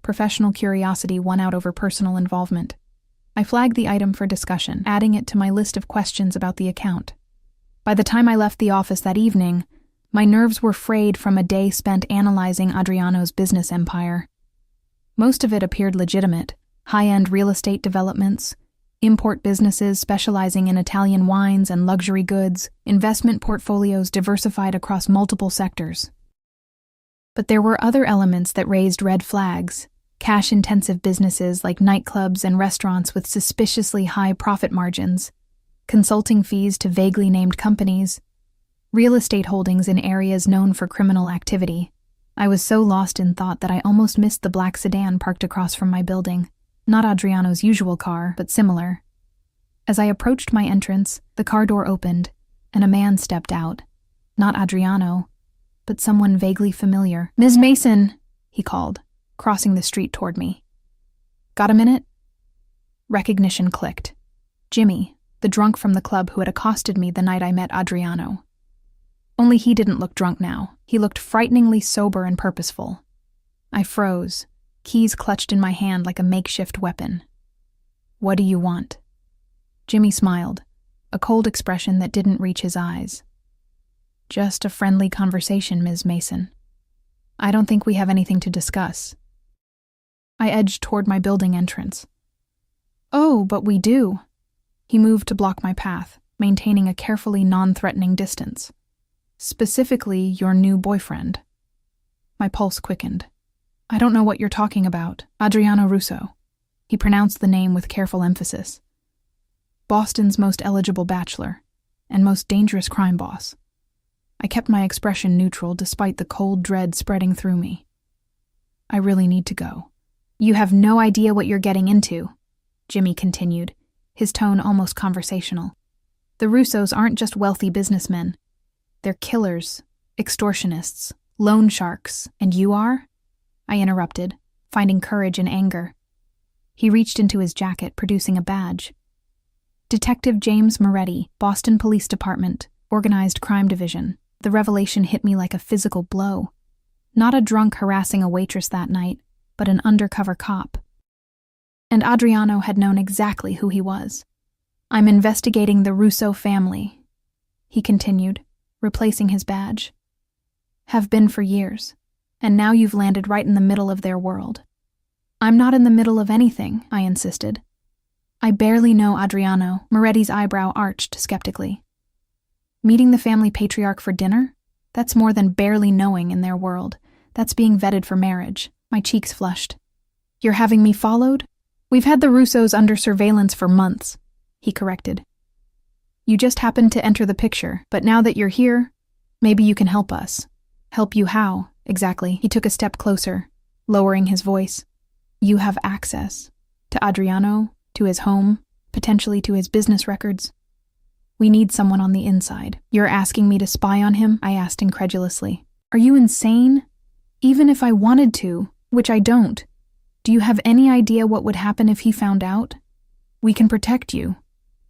Professional curiosity won out over personal involvement. I flagged the item for discussion, adding it to my list of questions about the account. By the time I left the office that evening, my nerves were frayed from a day spent analyzing Adriano's business empire. Most of it appeared legitimate: high-end real estate developments, import businesses specializing in Italian wines and luxury goods, investment portfolios diversified across multiple sectors. But there were other elements that raised red flags: cash-intensive businesses like nightclubs and restaurants with suspiciously high profit margins, consulting fees to vaguely named companies, real estate holdings in areas known for criminal activity. I was so lost in thought that I almost missed the black sedan parked across from my building. Not Adriano's usual car, but similar. As I approached my entrance, the car door opened, and a man stepped out. Not Adriano, but someone vaguely familiar. "Ms. Mason," he called, crossing the street toward me. "Got a minute?" Recognition clicked. Jimmy, the drunk from the club who had accosted me the night I met Adriano. Only he didn't look drunk now. He looked frighteningly sober and purposeful. I froze, keys clutched in my hand like a makeshift weapon. "What do you want?" Jimmy smiled, a cold expression that didn't reach his eyes. "Just a friendly conversation, Ms. Mason. I don't think we have anything to discuss." I edged toward my building entrance. "Oh, but we do." He moved to block my path, maintaining a carefully non-threatening distance. "Specifically, your new boyfriend." My pulse quickened. "I don't know what you're talking about. Adriano Russo." He pronounced the name with careful emphasis. "Boston's most eligible bachelor, and most dangerous crime boss." I kept my expression neutral despite the cold dread spreading through me. "I really need to go." "You have no idea what you're getting into," Jimmy continued, his tone almost conversational. "The Russos aren't just wealthy businessmen. They're killers, extortionists, loan sharks, and you are?" I interrupted, finding courage in anger. He reached into his jacket, producing a badge. "Detective James Moretti, Boston Police Department, Organized Crime Division." The revelation hit me like a physical blow. Not a drunk harassing a waitress that night, but an undercover cop. And Adriano had known exactly who he was. "I'm investigating the Russo family," he continued, replacing his badge. "Have been for years, and now you've landed right in the middle of their world." "I'm not in the middle of anything," I insisted. "I barely know Adriano," Moretti's eyebrow arched skeptically. "Meeting the family patriarch for dinner? That's more than barely knowing in their world. That's being vetted for marriage." My cheeks flushed. "You're having me followed?" "We've had the Russos under surveillance for months," he corrected. "You just happened to enter the picture, but now that you're here, maybe you can help us." "Help you how, exactly?" He took a step closer, lowering his voice. "You have access to Adriano, to his home, potentially to his business records. We need someone on the inside." "You're asking me to spy on him?" I asked incredulously. "Are you insane? Even if I wanted to, which I don't, do you have any idea what would happen if he found out? We can protect you."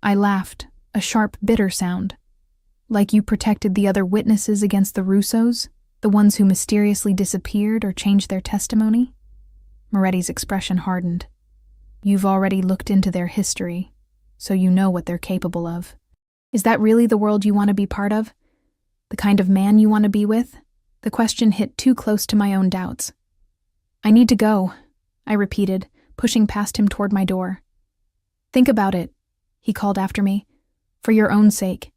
I laughed, a sharp, bitter sound. "Like you protected the other witnesses against the Russos, the ones who mysteriously disappeared or changed their testimony?" Moretti's expression hardened. "You've already looked into their history, so you know what they're capable of. Is that really the world you want to be part of? The kind of man you want to be with?" The question hit too close to my own doubts. "I need to go," I repeated, pushing past him toward my door. "Think about it," he called after me. "For your own sake.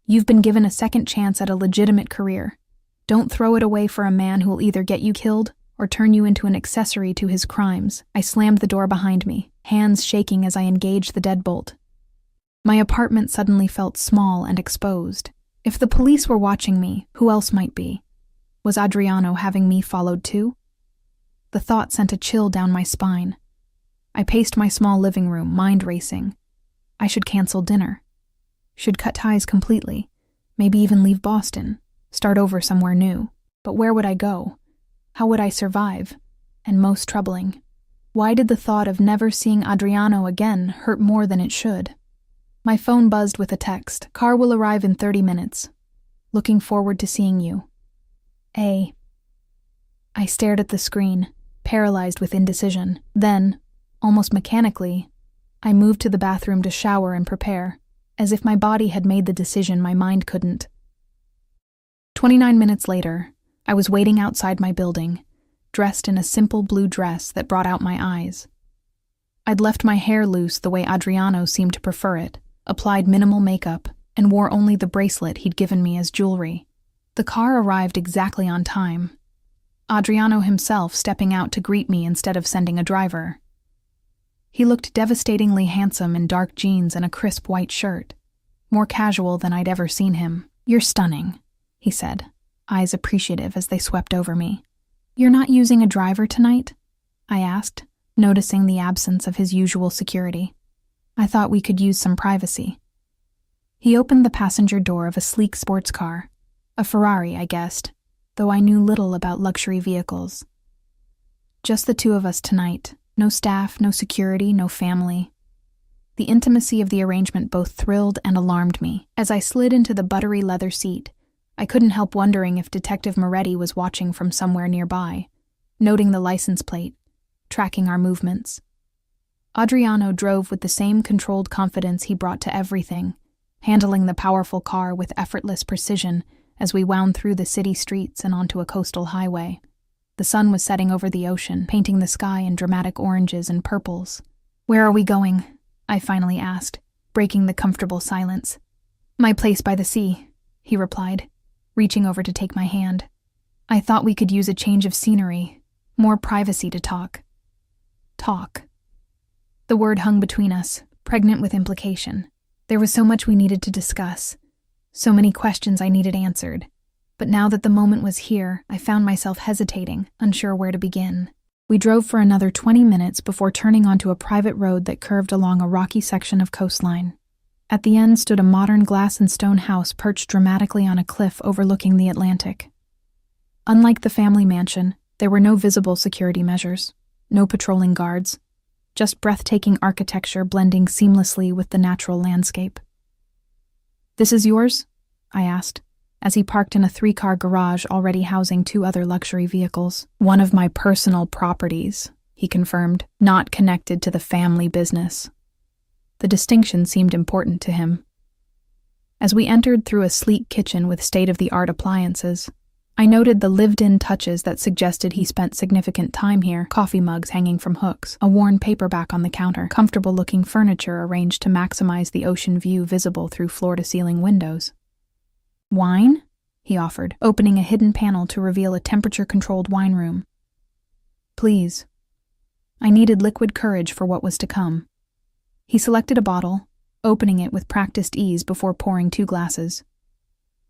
You've been given a second chance at a legitimate career. Don't throw it away for a man who will either get you killed or turn you into an accessory to his crimes." I slammed the door behind me, hands shaking as I engaged the deadbolt. My apartment suddenly felt small and exposed. If the police were watching me, who else might be? Was Adriano having me followed too? The thought sent a chill down my spine. I paced my small living room, mind racing. I should cancel dinner. Should cut ties completely. Maybe even leave Boston. Start over somewhere new. But where would I go? How would I survive? And most troubling, why did the thought of never seeing Adriano again hurt more than it should? My phone buzzed with a text. Car will arrive in 30 minutes. Looking forward to seeing you. A. I stared at the screen, paralyzed with indecision. Then, almost mechanically, I moved to the bathroom to shower and prepare, as if my body had made the decision my mind couldn't. 29 minutes later, I was waiting outside my building, dressed in a simple blue dress that brought out my eyes. I'd left my hair loose the way Adriano seemed to prefer it, applied minimal makeup, and wore only the bracelet he'd given me as jewelry. The car arrived exactly on time. Adriano himself stepping out to greet me instead of sending a driver. He looked devastatingly handsome in dark jeans and a crisp white shirt, more casual than I'd ever seen him. "You're stunning," he said, eyes appreciative as they swept over me. "You're not using a driver tonight?" I asked, noticing the absence of his usual security. I thought we could use some privacy. He opened the passenger door of a sleek sports car. A Ferrari, I guessed, though I knew little about luxury vehicles. Just the two of us tonight. No staff, no security, no family. The intimacy of the arrangement both thrilled and alarmed me. As I slid into the buttery leather seat, I couldn't help wondering if Detective Moretti was watching from somewhere nearby, noting the license plate, tracking our movements. Adriano drove with the same controlled confidence he brought to everything, handling the powerful car with effortless precision as we wound through the city streets and onto a coastal highway. The sun was setting over the ocean, painting the sky in dramatic oranges and purples. "Where are we going?" I finally asked, breaking the comfortable silence. "My place by the sea," he replied, reaching over to take my hand. "I thought we could use a change of scenery, more privacy to talk." Talk. The word hung between us, pregnant with implication. There was so much we needed to discuss, so many questions I needed answered. But now that the moment was here, I found myself hesitating, unsure where to begin. We drove for another 20 minutes before turning onto a private road that curved along a rocky section of coastline. At the end stood a modern glass and stone house perched dramatically on a cliff overlooking the Atlantic. Unlike the family mansion, there were no visible security measures, no patrolling guards, just breathtaking architecture blending seamlessly with the natural landscape. "This is yours?" I asked, as he parked in a 3-car garage already housing 2 other luxury vehicles. "One of my personal properties," he confirmed, "not connected to the family business." The distinction seemed important to him. As we entered through a sleek kitchen with state-of-the-art appliances, I noted the lived-in touches that suggested he spent significant time here: coffee mugs hanging from hooks, a worn paperback on the counter, comfortable-looking furniture arranged to maximize the ocean view visible through floor-to-ceiling windows. "Wine?" he offered, opening a hidden panel to reveal a temperature-controlled wine room. "Please." I needed liquid courage for what was to come. He selected a bottle, opening it with practiced ease before pouring 2 glasses.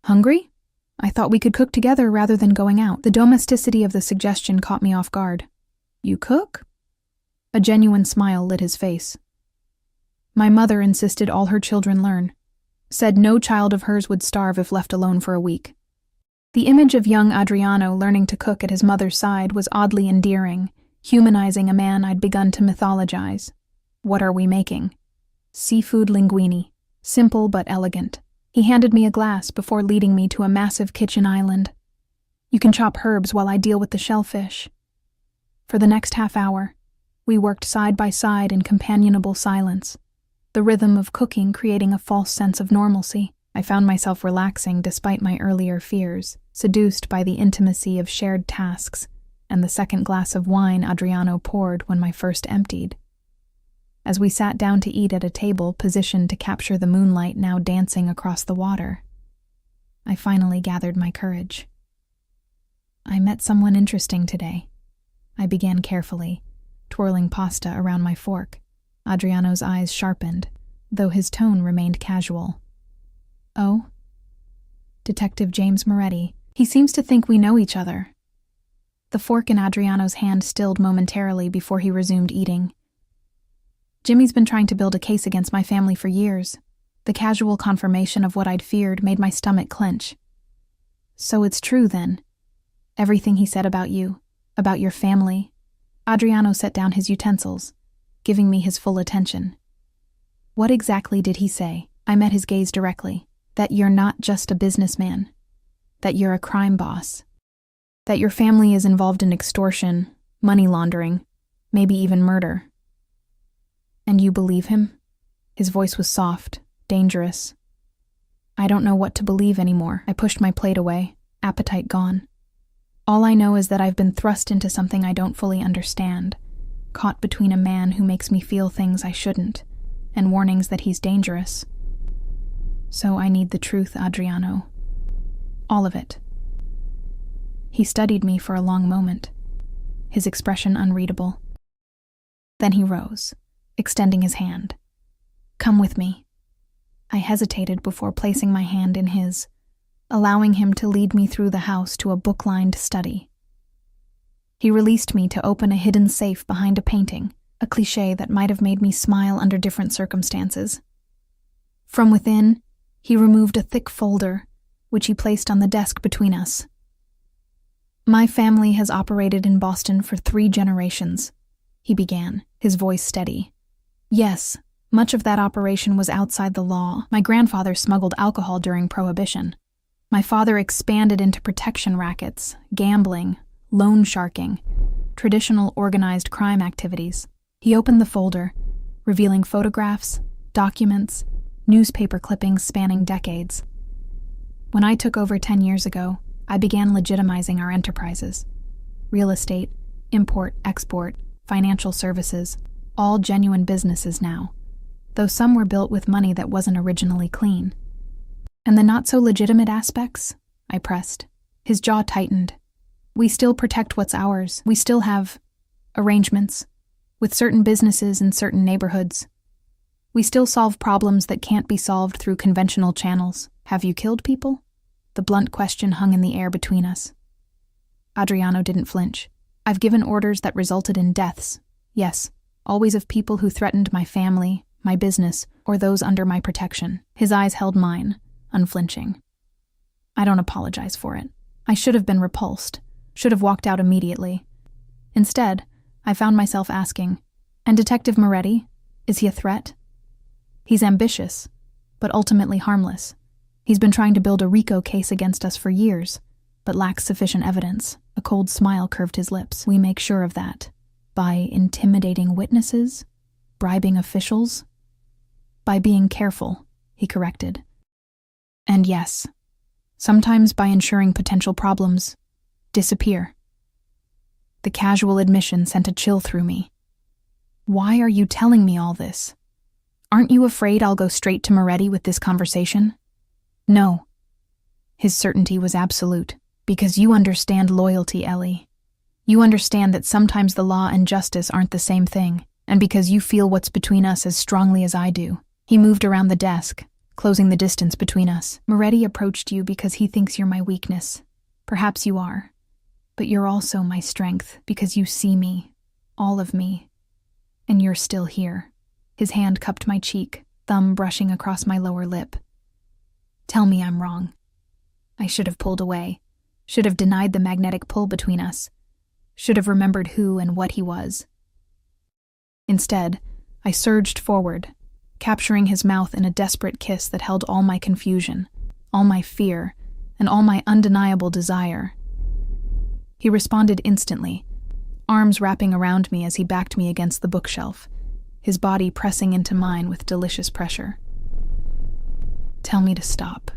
"Hungry? I thought we could cook together rather than going out." The domesticity of the suggestion caught me off guard. "You cook?" A genuine smile lit his face. "My mother insisted all her children learn. Said no child of hers would starve if left alone for a week." The image of young Adriano learning to cook at his mother's side was oddly endearing, humanizing a man I'd begun to mythologize. "What are we making?" "Seafood linguine. Simple but elegant." He handed me a glass before leading me to a massive kitchen island. "You can chop herbs while I deal with the shellfish." For the next half hour, we worked side by side in companionable silence, the rhythm of cooking creating a false sense of normalcy. I found myself relaxing despite my earlier fears, seduced by the intimacy of shared tasks and the second glass of wine Adriano poured when my first emptied. As we sat down to eat at a table positioned to capture the moonlight now dancing across the water, I finally gathered my courage. "I met someone interesting today," I began carefully, twirling pasta around my fork. Adriano's eyes sharpened, though his tone remained casual. "Oh?" "Detective James Moretti. He seems to think we know each other." The fork in Adriano's hand stilled momentarily before he resumed eating. Jimmy's been trying to build a case against my family for years. The casual confirmation of what I'd feared made my stomach clench. So it's true, then. Everything he said about you, about your family. Adriano set down his utensils, giving me his full attention. What exactly did he say? I met his gaze directly. That you're not just a businessman. That you're a crime boss. That your family is involved in extortion, money laundering, maybe even murder. And you believe him? His voice was soft, dangerous. I don't know what to believe anymore. I pushed my plate away, appetite gone. All I know is that I've been thrust into something I don't fully understand, caught between a man who makes me feel things I shouldn't, and warnings that he's dangerous. So I need the truth, Adriano. All of it. He studied me for a long moment, his expression unreadable. Then he rose, extending his hand. Come with me. I hesitated before placing my hand in his, allowing him to lead me through the house to a book-lined study. He released me to open a hidden safe behind a painting, a cliché that might have made me smile under different circumstances. From within, he removed a thick folder, which he placed on the desk between us. My family has operated in Boston for 3 generations, he began, his voice steady. Yes, much of that operation was outside the law. My grandfather smuggled alcohol during Prohibition. My father expanded into protection rackets, gambling, loan sharking, traditional organized crime activities. He opened the folder, revealing photographs, documents, newspaper clippings spanning decades. When I took over 10 years ago, I began legitimizing our enterprises. Real estate, import, export, financial services, all genuine businesses now, though some were built with money that wasn't originally clean. And the not-so-legitimate aspects? I pressed. His jaw tightened. We still protect what's ours. We still have arrangements with certain businesses in certain neighborhoods. We still solve problems that can't be solved through conventional channels. Have you killed people? The blunt question hung in the air between us. Adriano didn't flinch. I've given orders that resulted in deaths. Yes, always of people who threatened my family, my business, or those under my protection. His eyes held mine, unflinching. I don't apologize for it. I should have been repulsed, should have walked out immediately. Instead, I found myself asking, and Detective Moretti, is he a threat? He's ambitious, but ultimately harmless. He's been trying to build a RICO case against us for years, but lacks sufficient evidence. A cold smile curved his lips. We make sure of that. By intimidating witnesses? Bribing officials? By being careful, he corrected. And yes, sometimes by ensuring potential problems disappear. The casual admission sent a chill through me. Why are you telling me all this? Aren't you afraid I'll go straight to Moretti with this conversation? No. His certainty was absolute. Because you understand loyalty, Ellie. You understand that sometimes the law and justice aren't the same thing, and because you feel what's between us as strongly as I do. He moved around the desk, closing the distance between us. Moretti approached you because he thinks you're my weakness. Perhaps you are. But you're also my strength, because you see me, all of me. And you're still here. His hand cupped my cheek, thumb brushing across my lower lip. Tell me I'm wrong. I should have pulled away, should have denied the magnetic pull between us, should have remembered who and what he was. Instead, I surged forward, capturing his mouth in a desperate kiss that held all my confusion, all my fear, and all my undeniable desire. He responded instantly, arms wrapping around me as he backed me against the bookshelf, his body pressing into mine with delicious pressure. Tell me to stop,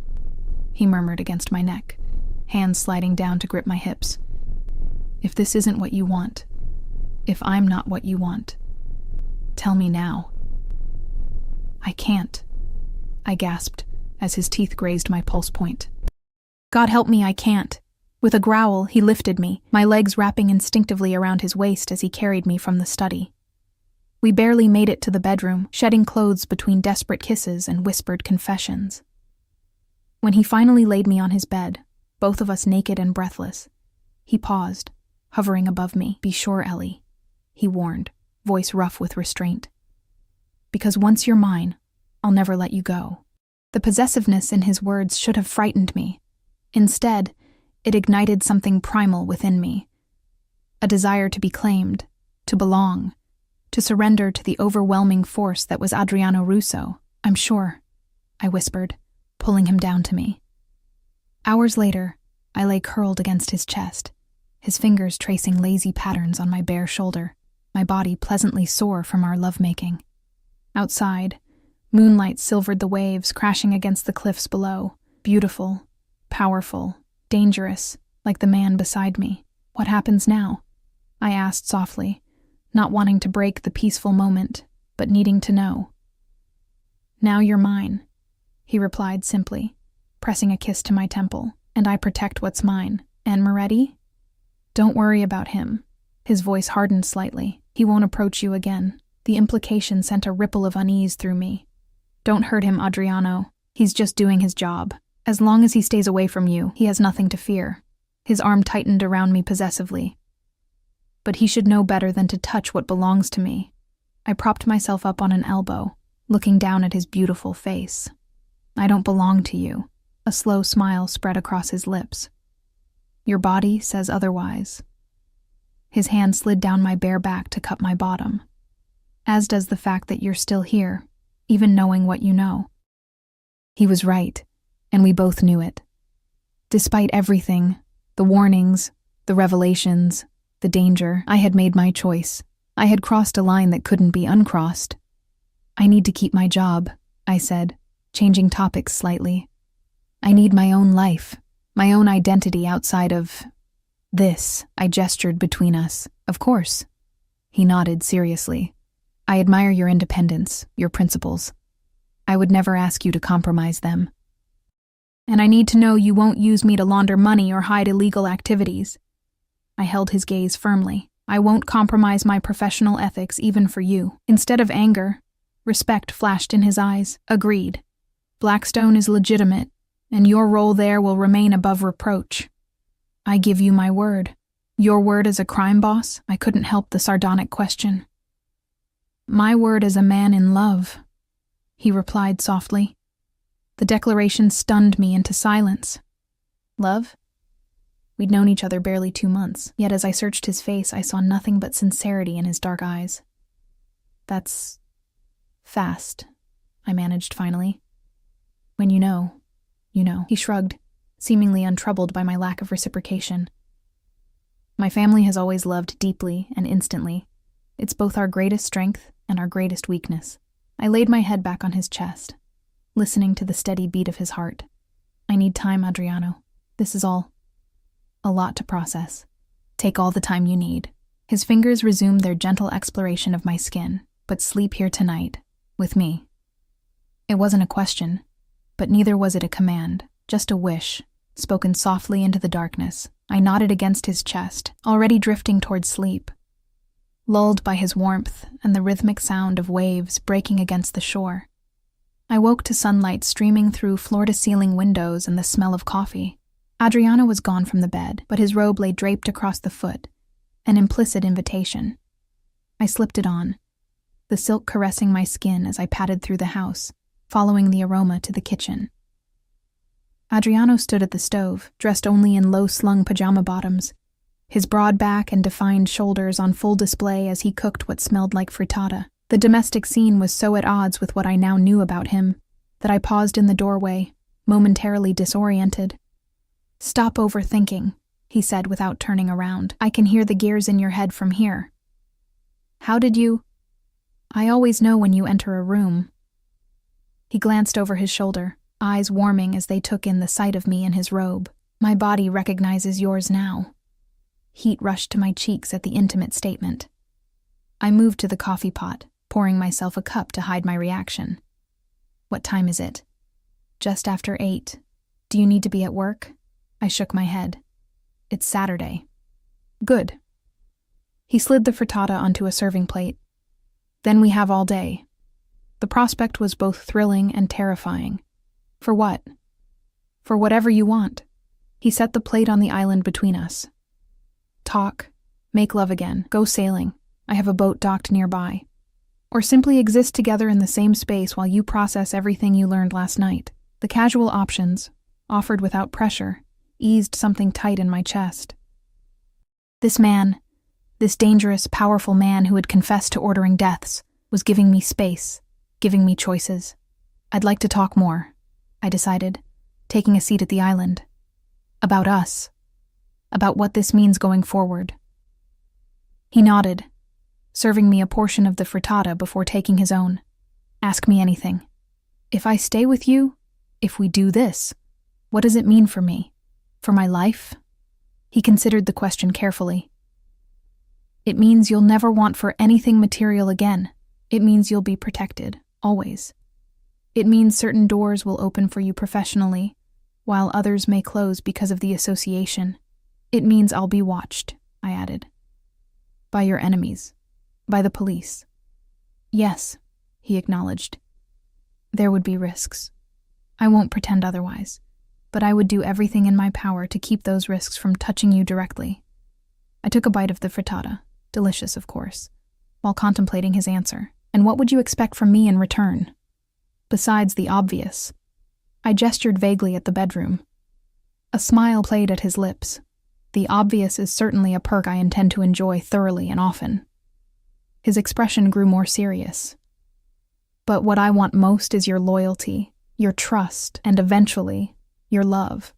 he murmured against my neck, hands sliding down to grip my hips. If this isn't what you want, if I'm not what you want, tell me now. I can't, I gasped as his teeth grazed my pulse point. God help me, I can't. With a growl, he lifted me, my legs wrapping instinctively around his waist as he carried me from the study. We barely made it to the bedroom, shedding clothes between desperate kisses and whispered confessions. When he finally laid me on his bed, both of us naked and breathless, he paused, hovering above me. "Be sure, Ellie," he warned, voice rough with restraint. "Because once you're mine, I'll never let you go." The possessiveness in his words should have frightened me. Instead, it ignited something primal within me. A desire to be claimed, to belong, to surrender to the overwhelming force that was Adriano Russo. "I'm sure," I whispered, pulling him down to me. Hours later, I lay curled against his chest, his fingers tracing lazy patterns on my bare shoulder, my body pleasantly sore from our lovemaking. Outside, moonlight silvered the waves crashing against the cliffs below, beautiful, powerful, dangerous, like the man beside me. "What happens now?" I asked softly, not wanting to break the peaceful moment, but needing to know. "Now you're mine," he replied simply, pressing a kiss to my temple. "And I protect what's mine. And Moretti? Don't worry about him." His voice hardened slightly. "He won't approach you again." The implication sent a ripple of unease through me. "Don't hurt him, Adriano. He's just doing his job. As long as he stays away from you, he has nothing to fear." His arm tightened around me possessively. "But he should know better than to touch what belongs to me." I propped myself up on an elbow, looking down at his beautiful face. "I don't belong to you." A slow smile spread across his lips. "Your body says otherwise." His hand slid down my bare back to cup my bottom. "As does the fact that you're still here, even knowing what you know." He was right, and we both knew it. Despite everything, the warnings, the revelations, the danger, I had made my choice. I had crossed a line that couldn't be uncrossed. "I need to keep my job," I said, changing topics slightly. "I need my own life, my own identity outside of this." I gestured between us. "Of course." He nodded seriously. "I admire your independence, your principles. I would never ask you to compromise them. And I need to know you won't use me to launder money or hide illegal activities." I held his gaze firmly. "I won't compromise my professional ethics even for you." Instead of anger, respect flashed in his eyes. "Agreed. Blackstone is legitimate, and your role there will remain above reproach." "I give you my word." "Your word as a crime boss?" I couldn't help the sardonic question. "My word as a man in love," he replied softly. The declaration stunned me into silence. Love? We'd known each other barely 2 months, yet as I searched his face, I saw nothing but sincerity in his dark eyes. "That's fast," I managed finally. "When you know, you know." He shrugged, seemingly untroubled by my lack of reciprocation. "My family has always loved deeply and instantly. It's both our greatest strength and our greatest weakness." I laid my head back on his chest, listening to the steady beat of his heart. "I need time, Adriano. This is all a lot to process. Take all the time you need." His fingers resumed their gentle exploration of my skin. "But sleep here tonight, with me." It wasn't a question, but neither was it a command, just a wish, spoken softly into the darkness. I nodded against his chest, already drifting toward sleep, lulled by his warmth and the rhythmic sound of waves breaking against the shore. I woke to sunlight streaming through floor-to-ceiling windows and the smell of coffee. Adriano was gone from the bed, but his robe lay draped across the foot, an implicit invitation. I slipped it on, the silk caressing my skin as I padded through the house, following the aroma to the kitchen. Adriano stood at the stove, dressed only in low-slung pajama bottoms, his broad back and defined shoulders on full display as he cooked what smelled like frittata. The domestic scene was so at odds with what I now knew about him that I paused in the doorway, momentarily disoriented. "Stop overthinking," he said without turning around. "I can hear the gears in your head from here." "How did you—" "I always know when you enter a room." He glanced over his shoulder, eyes warming as they took in the sight of me in his robe. "My body recognizes yours now." Heat rushed to my cheeks at the intimate statement. I moved to the coffee pot, pouring myself a cup to hide my reaction. "What time is it?" "Just after 8. Do you need to be at work?" I shook my head. "It's Saturday." "Good." He slid the frittata onto a serving plate. "Then we have all day." The prospect was both thrilling and terrifying. "For what?" "For whatever you want." He set the plate on the island between us. "Talk, make love again, go sailing, I have a boat docked nearby, or simply exist together in the same space while you process everything you learned last night. The casual options, offered without pressure, eased something tight in my chest. This man, this dangerous, powerful man who had confessed to ordering deaths, was giving me space, giving me choices. I'd like to talk more, I decided, taking a seat at the island. About us. About what this means going forward. He nodded, serving me a portion of the frittata before taking his own. Ask me anything. If I stay with you, if we do this, what does it mean for me? For my life? He considered the question carefully. It means you'll never want for anything material again. It means you'll be protected, always. It means certain doors will open for you professionally, while others may close because of the association. It means I'll be watched, I added. By your enemies. By the police. Yes, he acknowledged. There would be risks. I won't pretend otherwise, but I would do everything in my power to keep those risks from touching you directly. I took a bite of the frittata, delicious of course, while contemplating his answer. And what would you expect from me in return? Besides the obvious. I gestured vaguely at the bedroom. A smile played at his lips. The obvious is certainly a perk I intend to enjoy thoroughly and often. His expression grew more serious. But what I want most is your loyalty, your trust, and eventually, your love.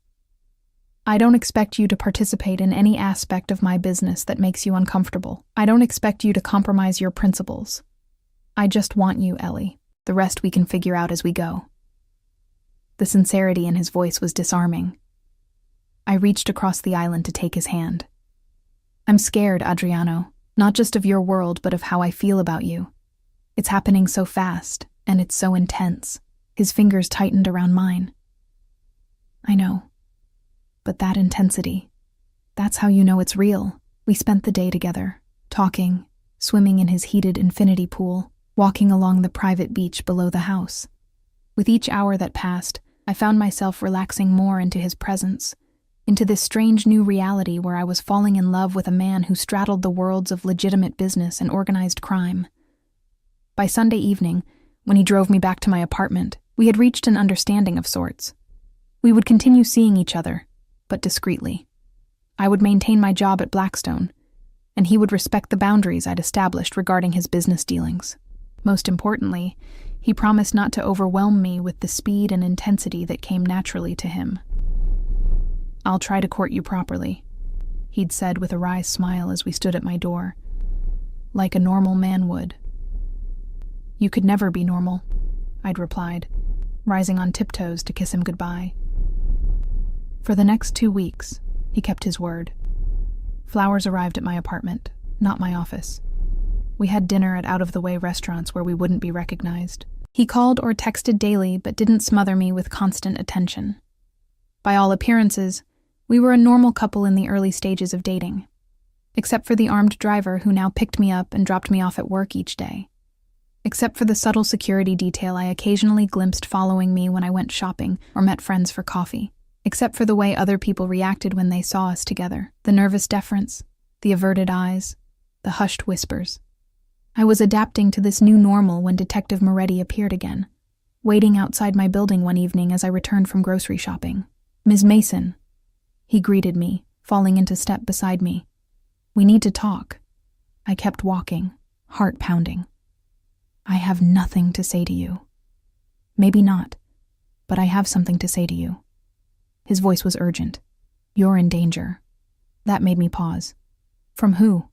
I don't expect you to participate in any aspect of my business that makes you uncomfortable. I don't expect you to compromise your principles. I just want you, Ellie. The rest we can figure out as we go. The sincerity in his voice was disarming. I reached across the island to take his hand. I'm scared, Adriano, not just of your world, but of how I feel about you. It's happening so fast, and it's so intense. His fingers tightened around mine. I know. But that intensity, that's how you know it's real. We spent the day together, talking, swimming in his heated infinity pool, walking along the private beach below the house. With each hour that passed, I found myself relaxing more into his presence, into this strange new reality where I was falling in love with a man who straddled the worlds of legitimate business and organized crime. By Sunday evening, when he drove me back to my apartment, we had reached an understanding of sorts. We would continue seeing each other, but discreetly. I would maintain my job at Blackstone, and he would respect the boundaries I'd established regarding his business dealings. Most importantly, he promised not to overwhelm me with the speed and intensity that came naturally to him. I'll try to court you properly, he'd said with a wry smile as we stood at my door. Like a normal man would. You could never be normal, I'd replied, rising on tiptoes to kiss him goodbye. For the next 2 weeks, he kept his word. Flowers arrived at my apartment, not my office. We had dinner at out-of-the-way restaurants where we wouldn't be recognized. He called or texted daily but didn't smother me with constant attention. By all appearances, we were a normal couple in the early stages of dating, except for the armed driver who now picked me up and dropped me off at work each day. Except for the subtle security detail I occasionally glimpsed following me when I went shopping or met friends for coffee. Except for the way other people reacted when they saw us together, the nervous deference, the averted eyes, the hushed whispers. I was adapting to this new normal when Detective Moretti appeared again, waiting outside my building one evening as I returned from grocery shopping. Ms. Mason, he greeted me, falling into step beside me. We need to talk. I kept walking, heart pounding. I have nothing to say to you. Maybe not, but I have something to say to you. His voice was urgent. You're in danger. That made me pause. From who?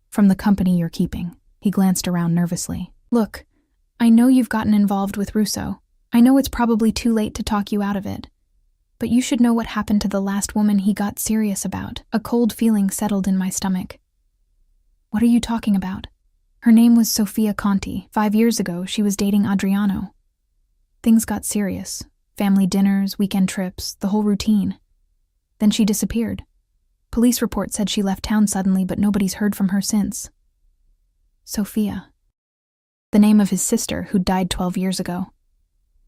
From the company you're keeping. He glanced around nervously. Look, I know you've gotten involved with Russo. I know it's probably too late to talk you out of it. But you should know what happened to the last woman he got serious about. A cold feeling settled in my stomach. What are you talking about? Her name was Sofia Conti. 5 years ago, she was dating Adriano. Things got serious. Family dinners, weekend trips, the whole routine. Then she disappeared. Police reports said she left town suddenly, but nobody's heard from her since. Sofia. The name of his sister, who died 12 years ago.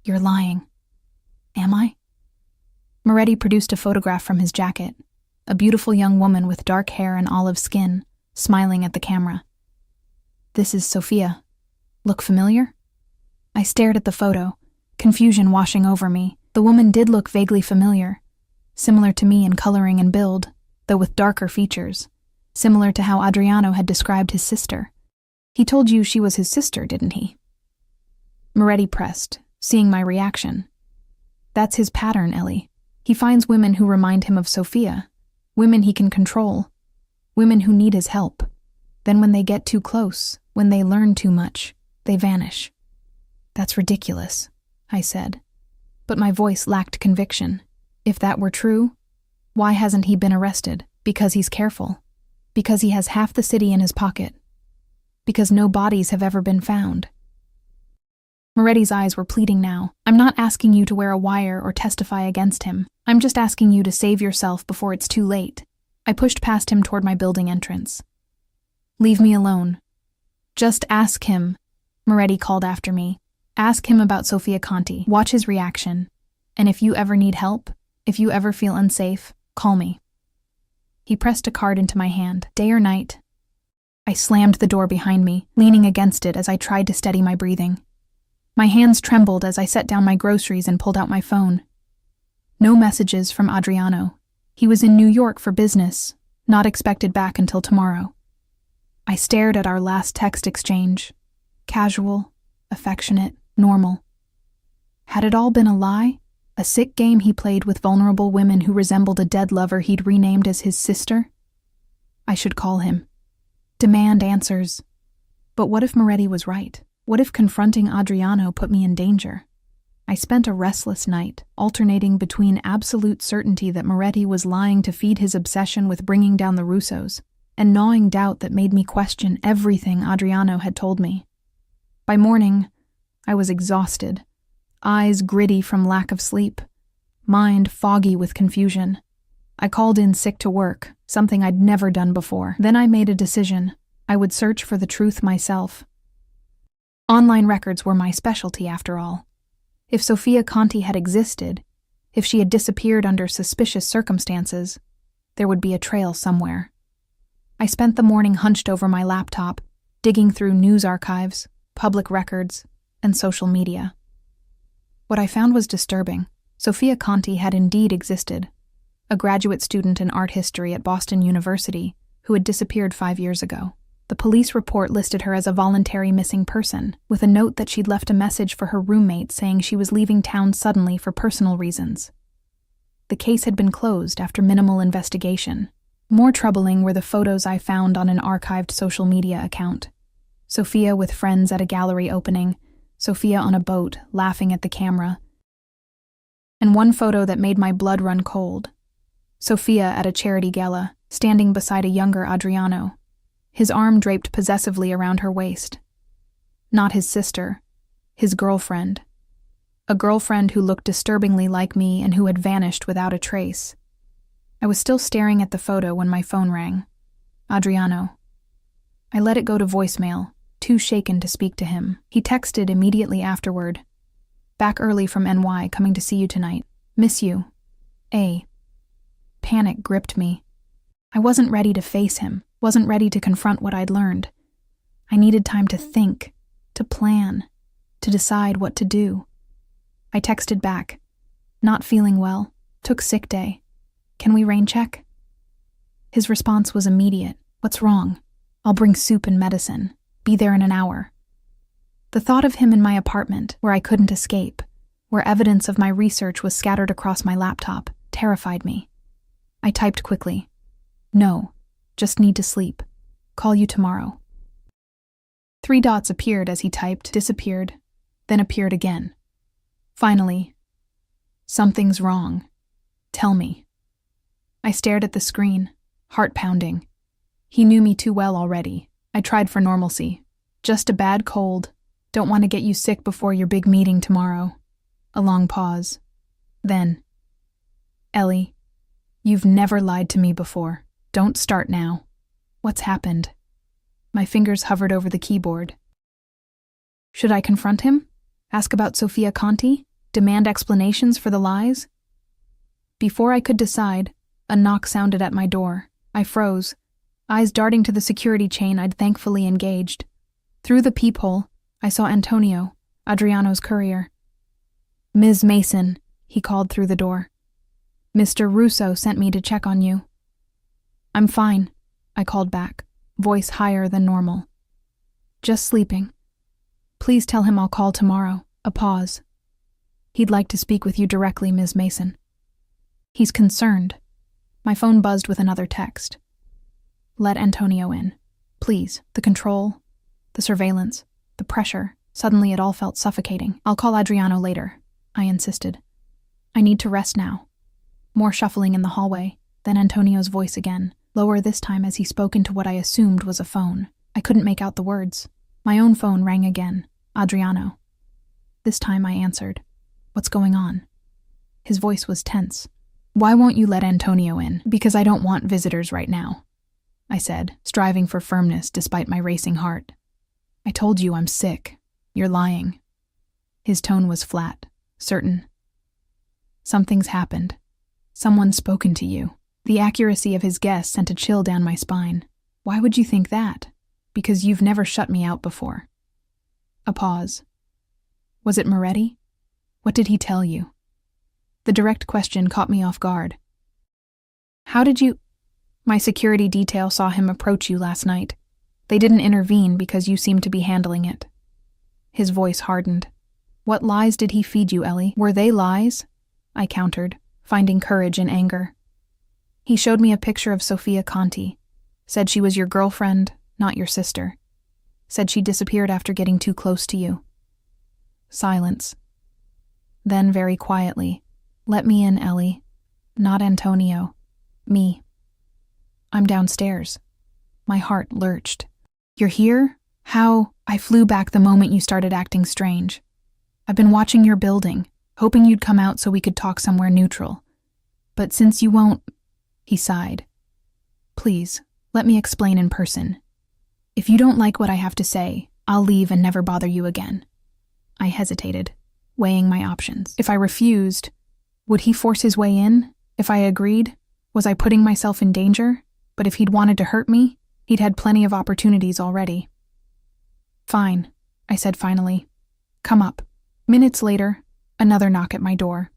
You're lying. Am I? Moretti produced a photograph from his jacket. A beautiful young woman with dark hair and olive skin, smiling at the camera. "This is Sophia. Look familiar?" I stared at the photo, confusion washing over me. The woman did look vaguely familiar, similar to me in coloring and build, though with darker features, similar to how Adriano had described his sister. He told you she was his sister, didn't he? Moretti pressed, seeing my reaction. That's his pattern, Ellie. He finds women who remind him of Sophia, women he can control, women who need his help. Then when they get too close, when they learn too much, they vanish. That's ridiculous, I said. But my voice lacked conviction. If that were true, why hasn't he been arrested? Because he's careful. Because he has half the city in his pocket. Because no bodies have ever been found. Moretti's eyes were pleading now. I'm not asking you to wear a wire or testify against him. I'm just asking you to save yourself before it's too late. I pushed past him toward my building entrance. Leave me alone. Just ask him, Moretti called after me. Ask him about Sophia Conti. Watch his reaction. And if you ever need help, if you ever feel unsafe, call me. He pressed a card into my hand. Day or night? I slammed the door behind me, leaning against it as I tried to steady my breathing. My hands trembled as I set down my groceries and pulled out my phone. No messages from Adriano. He was in New York for business, not expected back until tomorrow. I stared at our last text exchange. Casual, affectionate, normal. Had it all been a lie? A sick game he played with vulnerable women who resembled a dead lover he'd renamed as his sister? I should call him. Demand answers. But what if Moretti was right? What if confronting Adriano put me in danger? I spent a restless night, alternating between absolute certainty that Moretti was lying to feed his obsession with bringing down the Russos, and gnawing doubt that made me question everything Adriano had told me. By morning, I was exhausted, eyes gritty from lack of sleep, mind foggy with confusion. I called in sick to work, something I'd never done before. Then I made a decision. I would search for the truth myself. Online records were my specialty, after all. If Sophia Conti had existed, if she had disappeared under suspicious circumstances, there would be a trail somewhere. I spent the morning hunched over my laptop, digging through news archives, public records, and social media. What I found was disturbing. Sophia Conti had indeed existed, a graduate student in art history at Boston University who had disappeared 5 years ago. The police report listed her as a voluntary missing person, with a note that she'd left a message for her roommate saying she was leaving town suddenly for personal reasons. The case had been closed after minimal investigation. More troubling were the photos I found on an archived social media account. Sophia with friends at a gallery opening, Sophia on a boat, laughing at the camera. And one photo that made my blood run cold. Sophia at a charity gala, standing beside a younger Adriano, his arm draped possessively around her waist. Not his sister, his girlfriend. A girlfriend who looked disturbingly like me and who had vanished without a trace. I was still staring at the photo when my phone rang. Adriano. I let it go to voicemail, too shaken to speak to him. He texted immediately afterward. Back early from NY, coming to see you tonight. Miss you. A. Panic gripped me. I wasn't ready to face him, wasn't ready to confront what I'd learned. I needed time to think, to plan, to decide what to do. I texted back. Not feeling well. Took sick day. Can we rain check? His response was immediate. What's wrong? I'll bring soup and medicine. Be there in an hour. The thought of him in my apartment, where I couldn't escape, where evidence of my research was scattered across my laptop, terrified me. I typed quickly. No, just need to sleep. Call you tomorrow. 3 dots appeared as he typed, disappeared, then appeared again. Finally, something's wrong. Tell me. I stared at the screen, heart pounding. He knew me too well already. I tried for normalcy. Just a bad cold. Don't want to get you sick before your big meeting tomorrow. A long pause. Then, Ellie, you've never lied to me before. Don't start now. What's happened? My fingers hovered over the keyboard. Should I confront him? Ask about Sophia Conti? Demand explanations for the lies? Before I could decide, a knock sounded at my door. I froze. eyes darting to the security chain I'd thankfully engaged. Through the peephole, I saw Antonio, Adriano's courier. "Ms. Mason," he called through the door. "Mr. Russo sent me to check on you." "I'm fine," I called back, voice higher than normal. "Just sleeping. Please tell him I'll call tomorrow." A pause. "He'd like to speak with you directly, Ms. Mason." "He's concerned." My phone buzzed with another text. "Let Antonio in. Please. The control, the surveillance, the pressure. Suddenly it all felt suffocating. I'll call Adriano later," I insisted. "I need to rest now." More shuffling in the hallway, then Antonio's voice again, lower this time as he spoke into what I assumed was a phone. I couldn't make out the words. My own phone rang again. Adriano. This time I answered. "What's going on?" His voice was tense. "Why won't you let Antonio in?" "Because I don't want visitors right now," I said, striving for firmness despite my racing heart. "I told you I'm sick. You're lying." His tone was flat, certain. "Something's happened. Someone's spoken to you." The accuracy of his guess sent a chill down my spine. "Why would you think that?" "Because you've never shut me out before." A pause. "Was it Moretti? What did he tell you?" The direct question caught me off guard. "How did you—" "My security detail saw him approach you last night. They didn't intervene because you seemed to be handling it." His voice hardened. "What lies did he feed you, Ellie?" "Were they lies?" I countered, finding courage in anger. "He showed me a picture of Sofia Conti. Said she was your girlfriend, not your sister. Said she disappeared after getting too close to you." Silence. Then, very quietly, "Let me in, Ellie. Not Antonio. Me." "I'm downstairs." My heart lurched. "You're here? How?" "I flew back the moment you started acting strange. I've been watching your building, hoping you'd come out so we could talk somewhere neutral. But since you won't—" He sighed. "Please, let me explain in person. If you don't like what I have to say, I'll leave and never bother you again." I hesitated, weighing my options. If I refused, would he force his way in? If I agreed, was I putting myself in danger? But if he'd wanted to hurt me, he'd had plenty of opportunities already. "Fine," I said finally. "Come up." Minutes later, another knock at my door.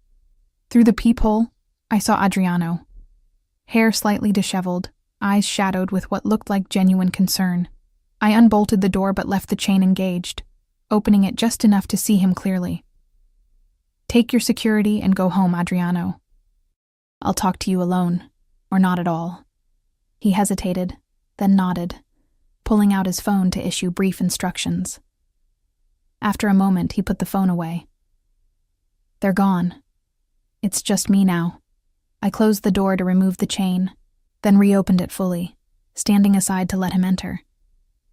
Through the peephole, I saw Adriano. Hair slightly disheveled, eyes shadowed with what looked like genuine concern. I unbolted the door but left the chain engaged, opening it just enough to see him clearly. "Take your security and go home, Adriano. I'll talk to you alone, or not at all." He hesitated, then nodded, pulling out his phone to issue brief instructions. After a moment, he put the phone away. "They're gone. It's just me now." I closed the door to remove the chain, then reopened it fully, standing aside to let him enter.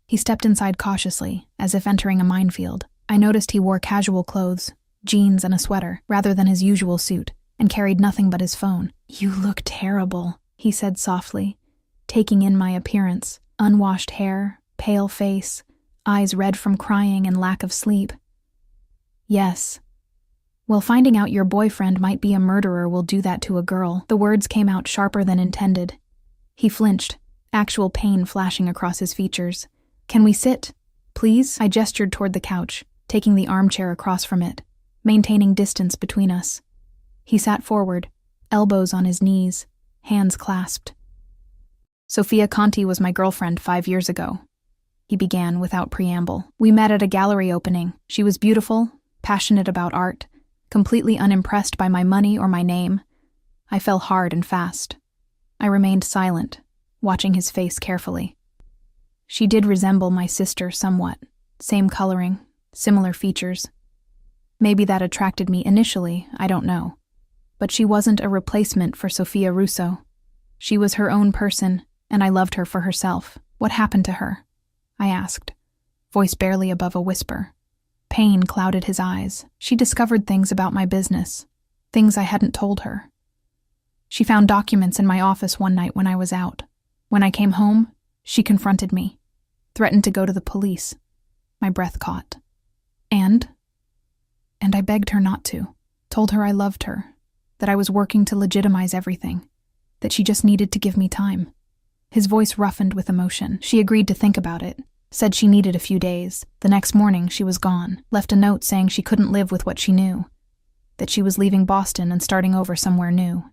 He stepped inside cautiously, as if entering a minefield. I noticed he wore casual clothes, jeans and a sweater, rather than his usual suit, and carried nothing but his phone. "You look terrible," he said softly, taking in my appearance. Unwashed hair, pale face, eyes red from crying and lack of sleep. "Yes. Well, finding out your boyfriend might be a murderer will do that to a girl." The words came out sharper than intended. He flinched, actual pain flashing across his features. "Can we sit, please?" I gestured toward the couch, taking the armchair across from it, maintaining distance between us. He sat forward, elbows on his knees, hands clasped. "Sofia Conti was my girlfriend 5 years ago," he began without preamble. "We met at a gallery opening. She was beautiful, passionate about art, completely unimpressed by my money or my name. I fell hard and fast." I remained silent, watching his face carefully. "She did resemble my sister somewhat. Same coloring, similar features. Maybe that attracted me initially, I don't know. But she wasn't a replacement for Sofia Russo. She was her own person, and I loved her for herself." "What happened to her?" I asked, voice barely above a whisper. Pain clouded his eyes. "She discovered things about my business, things I hadn't told her. She found documents in my office one night when I was out. When I came home, she confronted me, threatened to go to the police." My breath caught. And I begged her not to. Told her I loved her, that I was working to legitimize everything, that she just needed to give me time. His voice roughened with emotion. She agreed to think about it, said she needed a few days. The next morning, she was gone, left a note saying she couldn't live with what she knew, that she was leaving Boston and starting over somewhere new.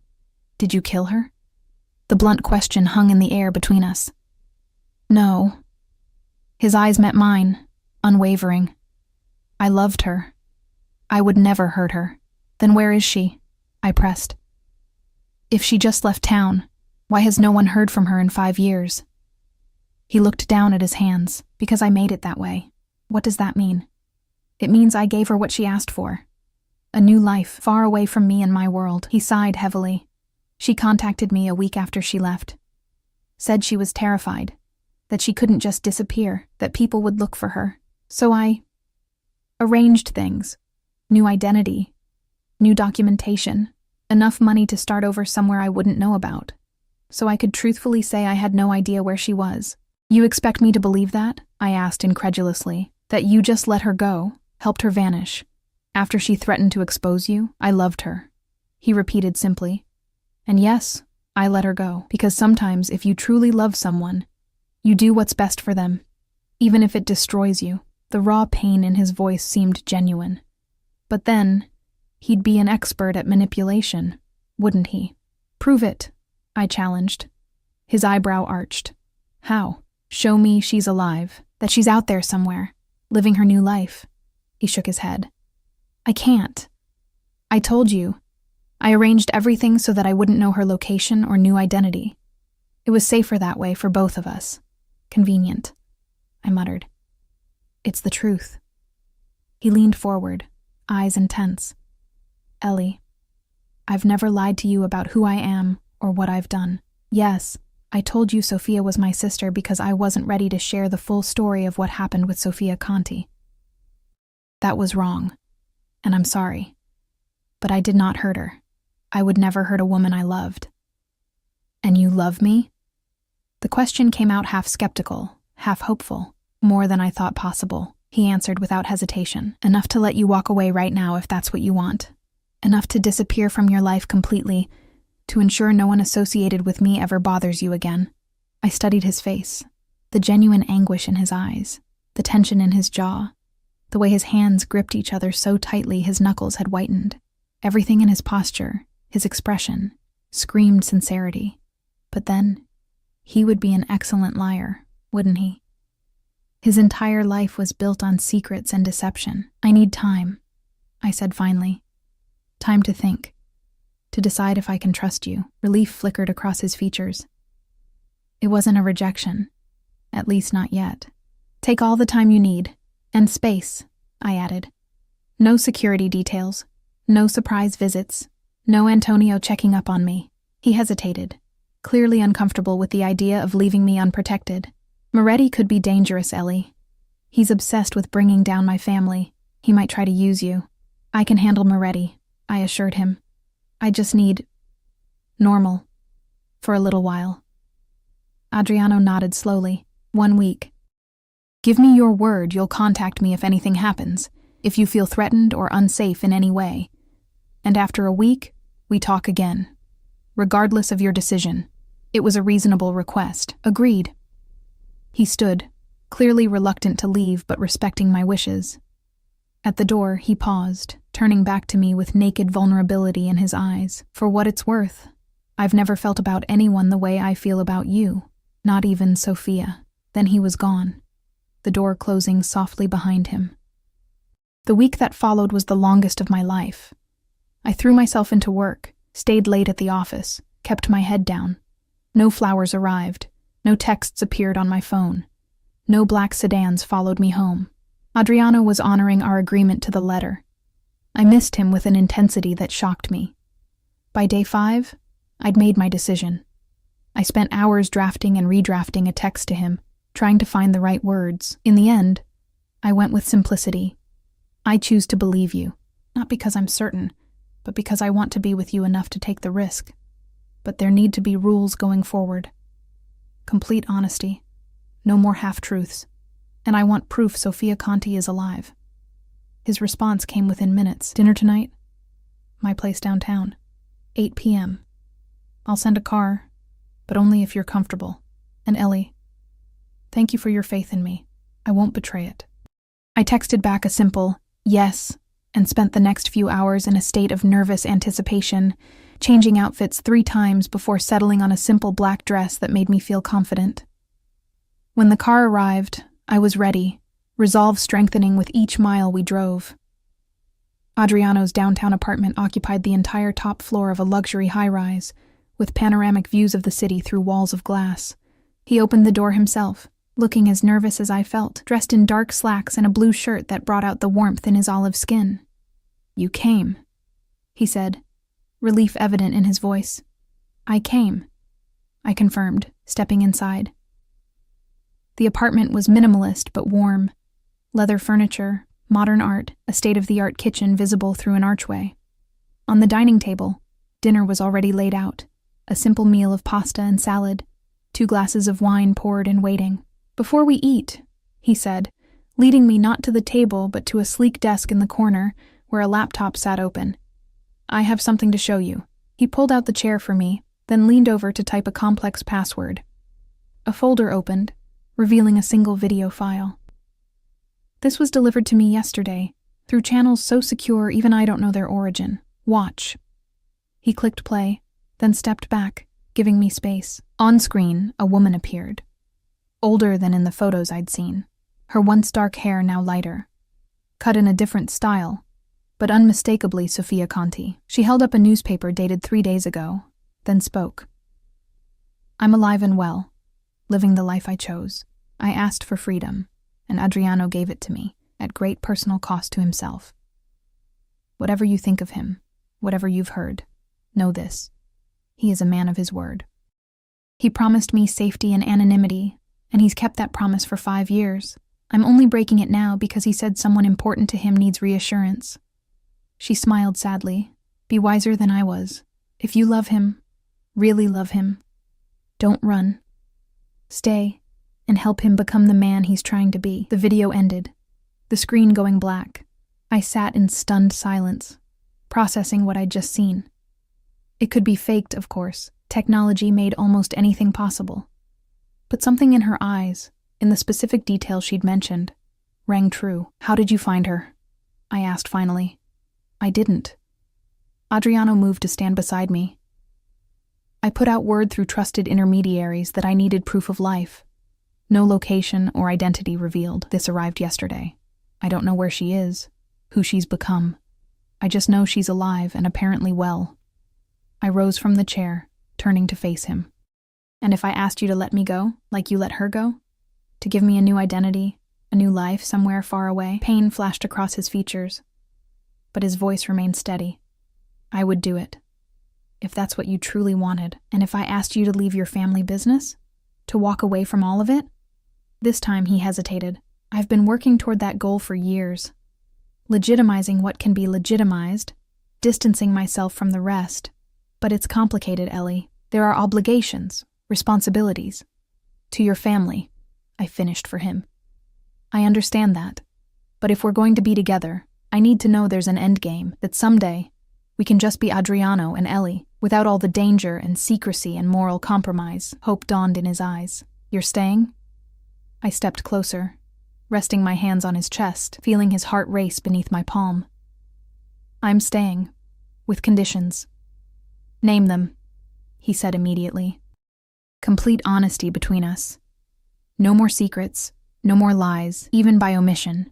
Did you kill her? The blunt question hung in the air between us. No. His eyes met mine, unwavering. I loved her. I would never hurt her. Then where is she? I pressed. If she just left town, why has no one heard from her in 5 years? He looked down at his hands. Because I made it that way. What does that mean? It means I gave her what she asked for. A new life, far away from me and my world. He sighed heavily. She contacted me a week after she left. Said she was terrified, that she couldn't just disappear, that people would look for her. So I arranged things. New identity, new documentation, enough money to start over somewhere I wouldn't know about, so I could truthfully say I had no idea where she was. You expect me to believe that? I asked incredulously. That you just let her go, helped her vanish. After she threatened to expose you, I loved her. He repeated simply. And yes, I let her go, because sometimes if you truly love someone, you do what's best for them, even if it destroys you. The raw pain in his voice seemed genuine. But then, he'd be an expert at manipulation, wouldn't he? Prove it, I challenged. His eyebrow arched. How? Show me she's alive, that she's out there somewhere, living her new life. He shook his head. I can't. I told you. I arranged everything so that I wouldn't know her location or new identity. It was safer that way for both of us. Convenient, I muttered. It's the truth. He leaned forward, eyes intense. Ellie, I've never lied to you about who I am or what I've done. Yes, I told you Sophia was my sister because I wasn't ready to share the full story of what happened with Sophia Conti. That was wrong, and I'm sorry. But I did not hurt her. I would never hurt a woman I loved. And you love me? The question came out half skeptical, half hopeful, more than I thought possible. He answered without hesitation. Enough to let you walk away right now if that's what you want. Enough to disappear from your life completely, to ensure no one associated with me ever bothers you again. I studied his face, the genuine anguish in his eyes, the tension in his jaw, the way his hands gripped each other so tightly his knuckles had whitened. Everything in his posture, his expression, screamed sincerity. But then, he would be an excellent liar, wouldn't he? His entire life was built on secrets and deception. I need time, I said finally. Time to think. To decide if I can trust you. Relief flickered across his features. It wasn't a rejection. At least not yet. Take all the time you need. And space, I added. No security details. No surprise visits. No Antonio checking up on me. He hesitated, clearly uncomfortable with the idea of leaving me unprotected. Moretti could be dangerous, Ellie. He's obsessed with bringing down my family. He might try to use you. I can handle Moretti, I assured him. I just need normal for a little while. Adriano nodded slowly. 1 week. Give me your word you'll contact me if anything happens, if you feel threatened or unsafe in any way. And after a week, we talk again. Regardless of your decision. It was a reasonable request. Agreed. He stood, clearly reluctant to leave but respecting my wishes. At the door, he paused, turning back to me with naked vulnerability in his eyes. For what it's worth, I've never felt about anyone the way I feel about you, not even Sophia. Then he was gone, the door closing softly behind him. The week that followed was the longest of my life. I threw myself into work, stayed late at the office, kept my head down. No flowers arrived, no texts appeared on my phone. No black sedans followed me home. Adriano was honoring our agreement to the letter. I missed him with an intensity that shocked me. By day 5, I'd made my decision. I spent hours drafting and redrafting a text to him, trying to find the right words. In the end, I went with simplicity. I choose to believe you, not because I'm certain, but because I want to be with you enough to take the risk. But there need to be rules going forward. Complete honesty. No more half-truths. And I want proof Sophia Conti is alive. His response came within minutes. Dinner tonight? My place downtown. 8 p.m. I'll send a car, but only if you're comfortable. And Ellie, thank you for your faith in me. I won't betray it. I texted back a simple yes and spent the next few hours in a state of nervous anticipation, changing outfits 3 times before settling on a simple black dress that made me feel confident. When the car arrived, I was ready, resolve strengthening with each mile we drove. Adriano's downtown apartment occupied the entire top floor of a luxury high-rise, with panoramic views of the city through walls of glass. He opened the door himself, looking as nervous as I felt, dressed in dark slacks and a blue shirt that brought out the warmth in his olive skin. "You came," he said, relief evident in his voice. "I came," I confirmed, stepping inside. The apartment was minimalist but warm. Leather furniture, modern art, a state-of-the-art kitchen visible through an archway. On the dining table, dinner was already laid out, a simple meal of pasta and salad, 2 glasses of wine poured and waiting. "Before we eat," he said, leading me not to the table but to a sleek desk in the corner where a laptop sat open. "I have something to show you." He pulled out the chair for me, then leaned over to type a complex password. A folder opened, revealing a single video file. "This was delivered to me yesterday, through channels so secure even I don't know their origin. Watch." He clicked play, then stepped back, giving me space. On screen, a woman appeared. Older than in the photos I'd seen, her once dark hair now lighter. Cut in a different style, but unmistakably Sofia Conti. She held up a newspaper dated 3 days ago, then spoke. "I'm alive and well, living the life I chose. I asked for freedom, and Adriano gave it to me, at great personal cost to himself. Whatever you think of him, whatever you've heard, know this. He is a man of his word. He promised me safety and anonymity, and he's kept that promise for 5 years. I'm only breaking it now because he said someone important to him needs reassurance." She smiled sadly. "Be wiser than I was. If you love him, really love him, don't run. Stay and help him become the man he's trying to be." The video ended, the screen going black. I sat in stunned silence, processing what I'd just seen. It could be faked, of course. Technology made almost anything possible. But something in her eyes, in the specific details she'd mentioned, rang true. "How did you find her?" I asked finally. "I didn't." Adriano moved to stand beside me. "I put out word through trusted intermediaries that I needed proof of life. No location or identity revealed. This arrived yesterday. I don't know where she is, who she's become. I just know she's alive and apparently well." I rose from the chair, turning to face him. "And if I asked you to let me go, like you let her go? To give me a new identity, a new life somewhere far away?" Pain flashed across his features, but his voice remained steady. "I would do it, if that's what you truly wanted. And if I asked you to leave your family business? To walk away from all of it?" This time he hesitated. "I've been working toward that goal for years. Legitimizing what can be legitimized, distancing myself from the rest. But it's complicated, Ellie. There are obligations, responsibilities. To your family," I finished for him. "I understand that. But if we're going to be together, I need to know there's an endgame, that someday we can just be Adriano and Ellie, without all the danger and secrecy and moral compromise." Hope dawned in his eyes. "You're staying?" I stepped closer, resting my hands on his chest, feeling his heart race beneath my palm. "I'm staying, with conditions." "Name them," he said immediately. "Complete honesty between us. No more secrets, no more lies, even by omission."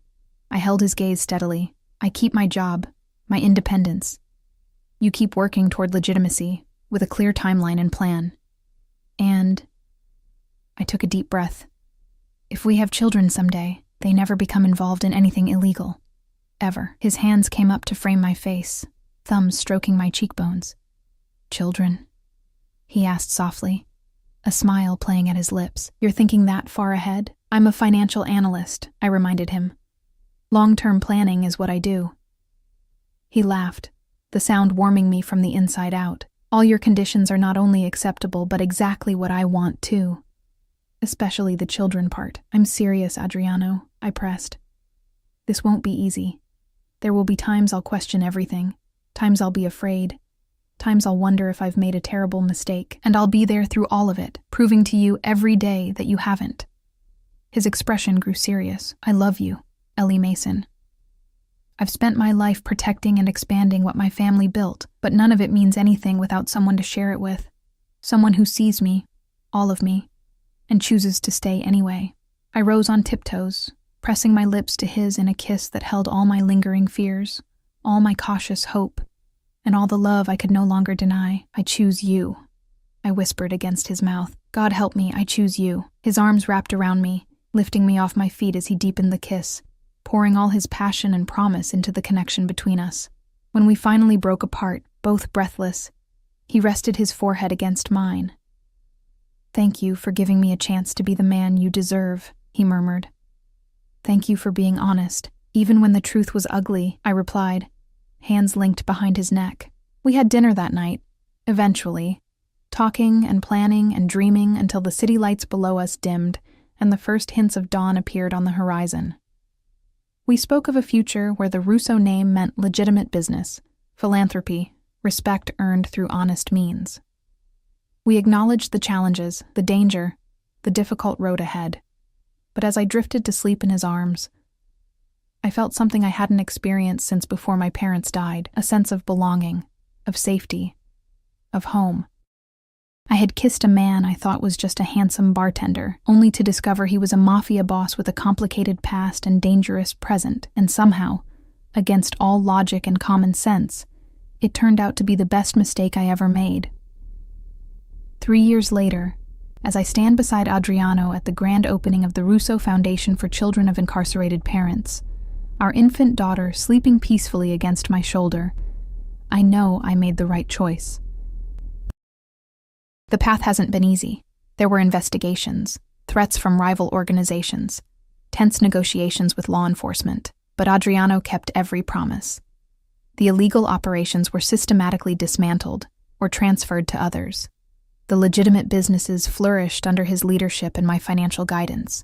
I held his gaze steadily. "I keep my job, my independence. You keep working toward legitimacy, with a clear timeline and plan. And..." I took a deep breath. "If we have children someday, they never become involved in anything illegal. Ever." His hands came up to frame my face, thumbs stroking my cheekbones. "Children?" he asked softly, a smile playing at his lips. "You're thinking that far ahead?" "I'm a financial analyst," I reminded him. "Long-term planning is what I do." He laughed, the sound warming me from the inside out. "All your conditions are not only acceptable, but exactly what I want too. Especially the children part." "I'm serious, Adriano," I pressed. "This won't be easy. There will be times I'll question everything, times I'll be afraid. Times I'll wonder if I've made a terrible mistake, and I'll be there through all of it, proving to you every day that you haven't." His expression grew serious. "I love you, Ellie Mason. I've spent my life protecting and expanding what my family built, but none of it means anything without someone to share it with. Someone who sees me, all of me, and chooses to stay anyway." I rose on tiptoes, pressing my lips to his in a kiss that held all my lingering fears, all my cautious hope, and all the love I could no longer deny. "I choose you," I whispered against his mouth. "God help me, I choose you." His arms wrapped around me, lifting me off my feet as he deepened the kiss, pouring all his passion and promise into the connection between us. When we finally broke apart, both breathless, he rested his forehead against mine. "Thank you for giving me a chance to be the man you deserve," he murmured. "Thank you for being honest, even when the truth was ugly," I replied, hands linked behind his neck. We had dinner that night, eventually, talking and planning and dreaming until the city lights below us dimmed and the first hints of dawn appeared on the horizon. We spoke of a future where the Russo name meant legitimate business, philanthropy, respect earned through honest means. We acknowledged the challenges, the danger, the difficult road ahead. But as I drifted to sleep in his arms, I felt something I hadn't experienced since before my parents died, a sense of belonging, of safety, of home. I had kissed a man I thought was just a handsome bartender, only to discover he was a mafia boss with a complicated past and dangerous present, and somehow, against all logic and common sense, it turned out to be the best mistake I ever made. 3 years later, as I stand beside Adriano at the grand opening of the Russo Foundation for Children of Incarcerated Parents, our infant daughter sleeping peacefully against my shoulder, I know I made the right choice. The path hasn't been easy. There were investigations, threats from rival organizations, tense negotiations with law enforcement, but Adriano kept every promise. The illegal operations were systematically dismantled or transferred to others. The legitimate businesses flourished under his leadership and my financial guidance.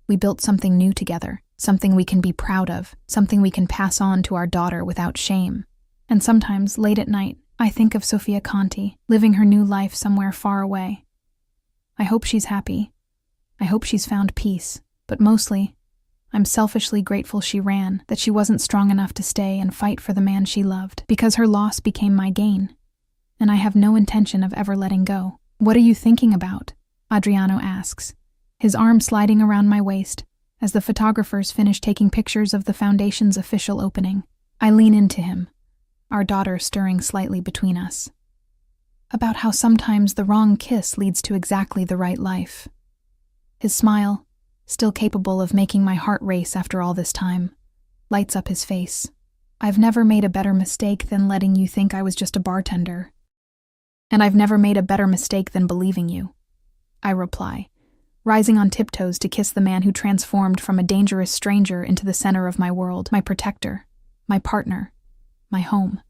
We built something new together, something we can be proud of, something we can pass on to our daughter without shame. And sometimes, late at night, I think of Sofia Conti, living her new life somewhere far away. I hope she's happy. I hope she's found peace. But mostly, I'm selfishly grateful she ran, that she wasn't strong enough to stay and fight for the man she loved, because her loss became my gain. And I have no intention of ever letting go. "What are you thinking about?" Adriano asks, his arm sliding around my waist as the photographers finish taking pictures of the foundation's official opening. I lean into him, our daughter stirring slightly between us. About how sometimes the wrong kiss leads to exactly the right life. His smile, still capable of making my heart race after all this time, lights up his face. "I've never made a better mistake than letting you think I was just a bartender. And I've never made a better mistake than believing you," I reply, rising on tiptoes to kiss the man who transformed from a dangerous stranger into the center of my world, my protector, my partner, my home.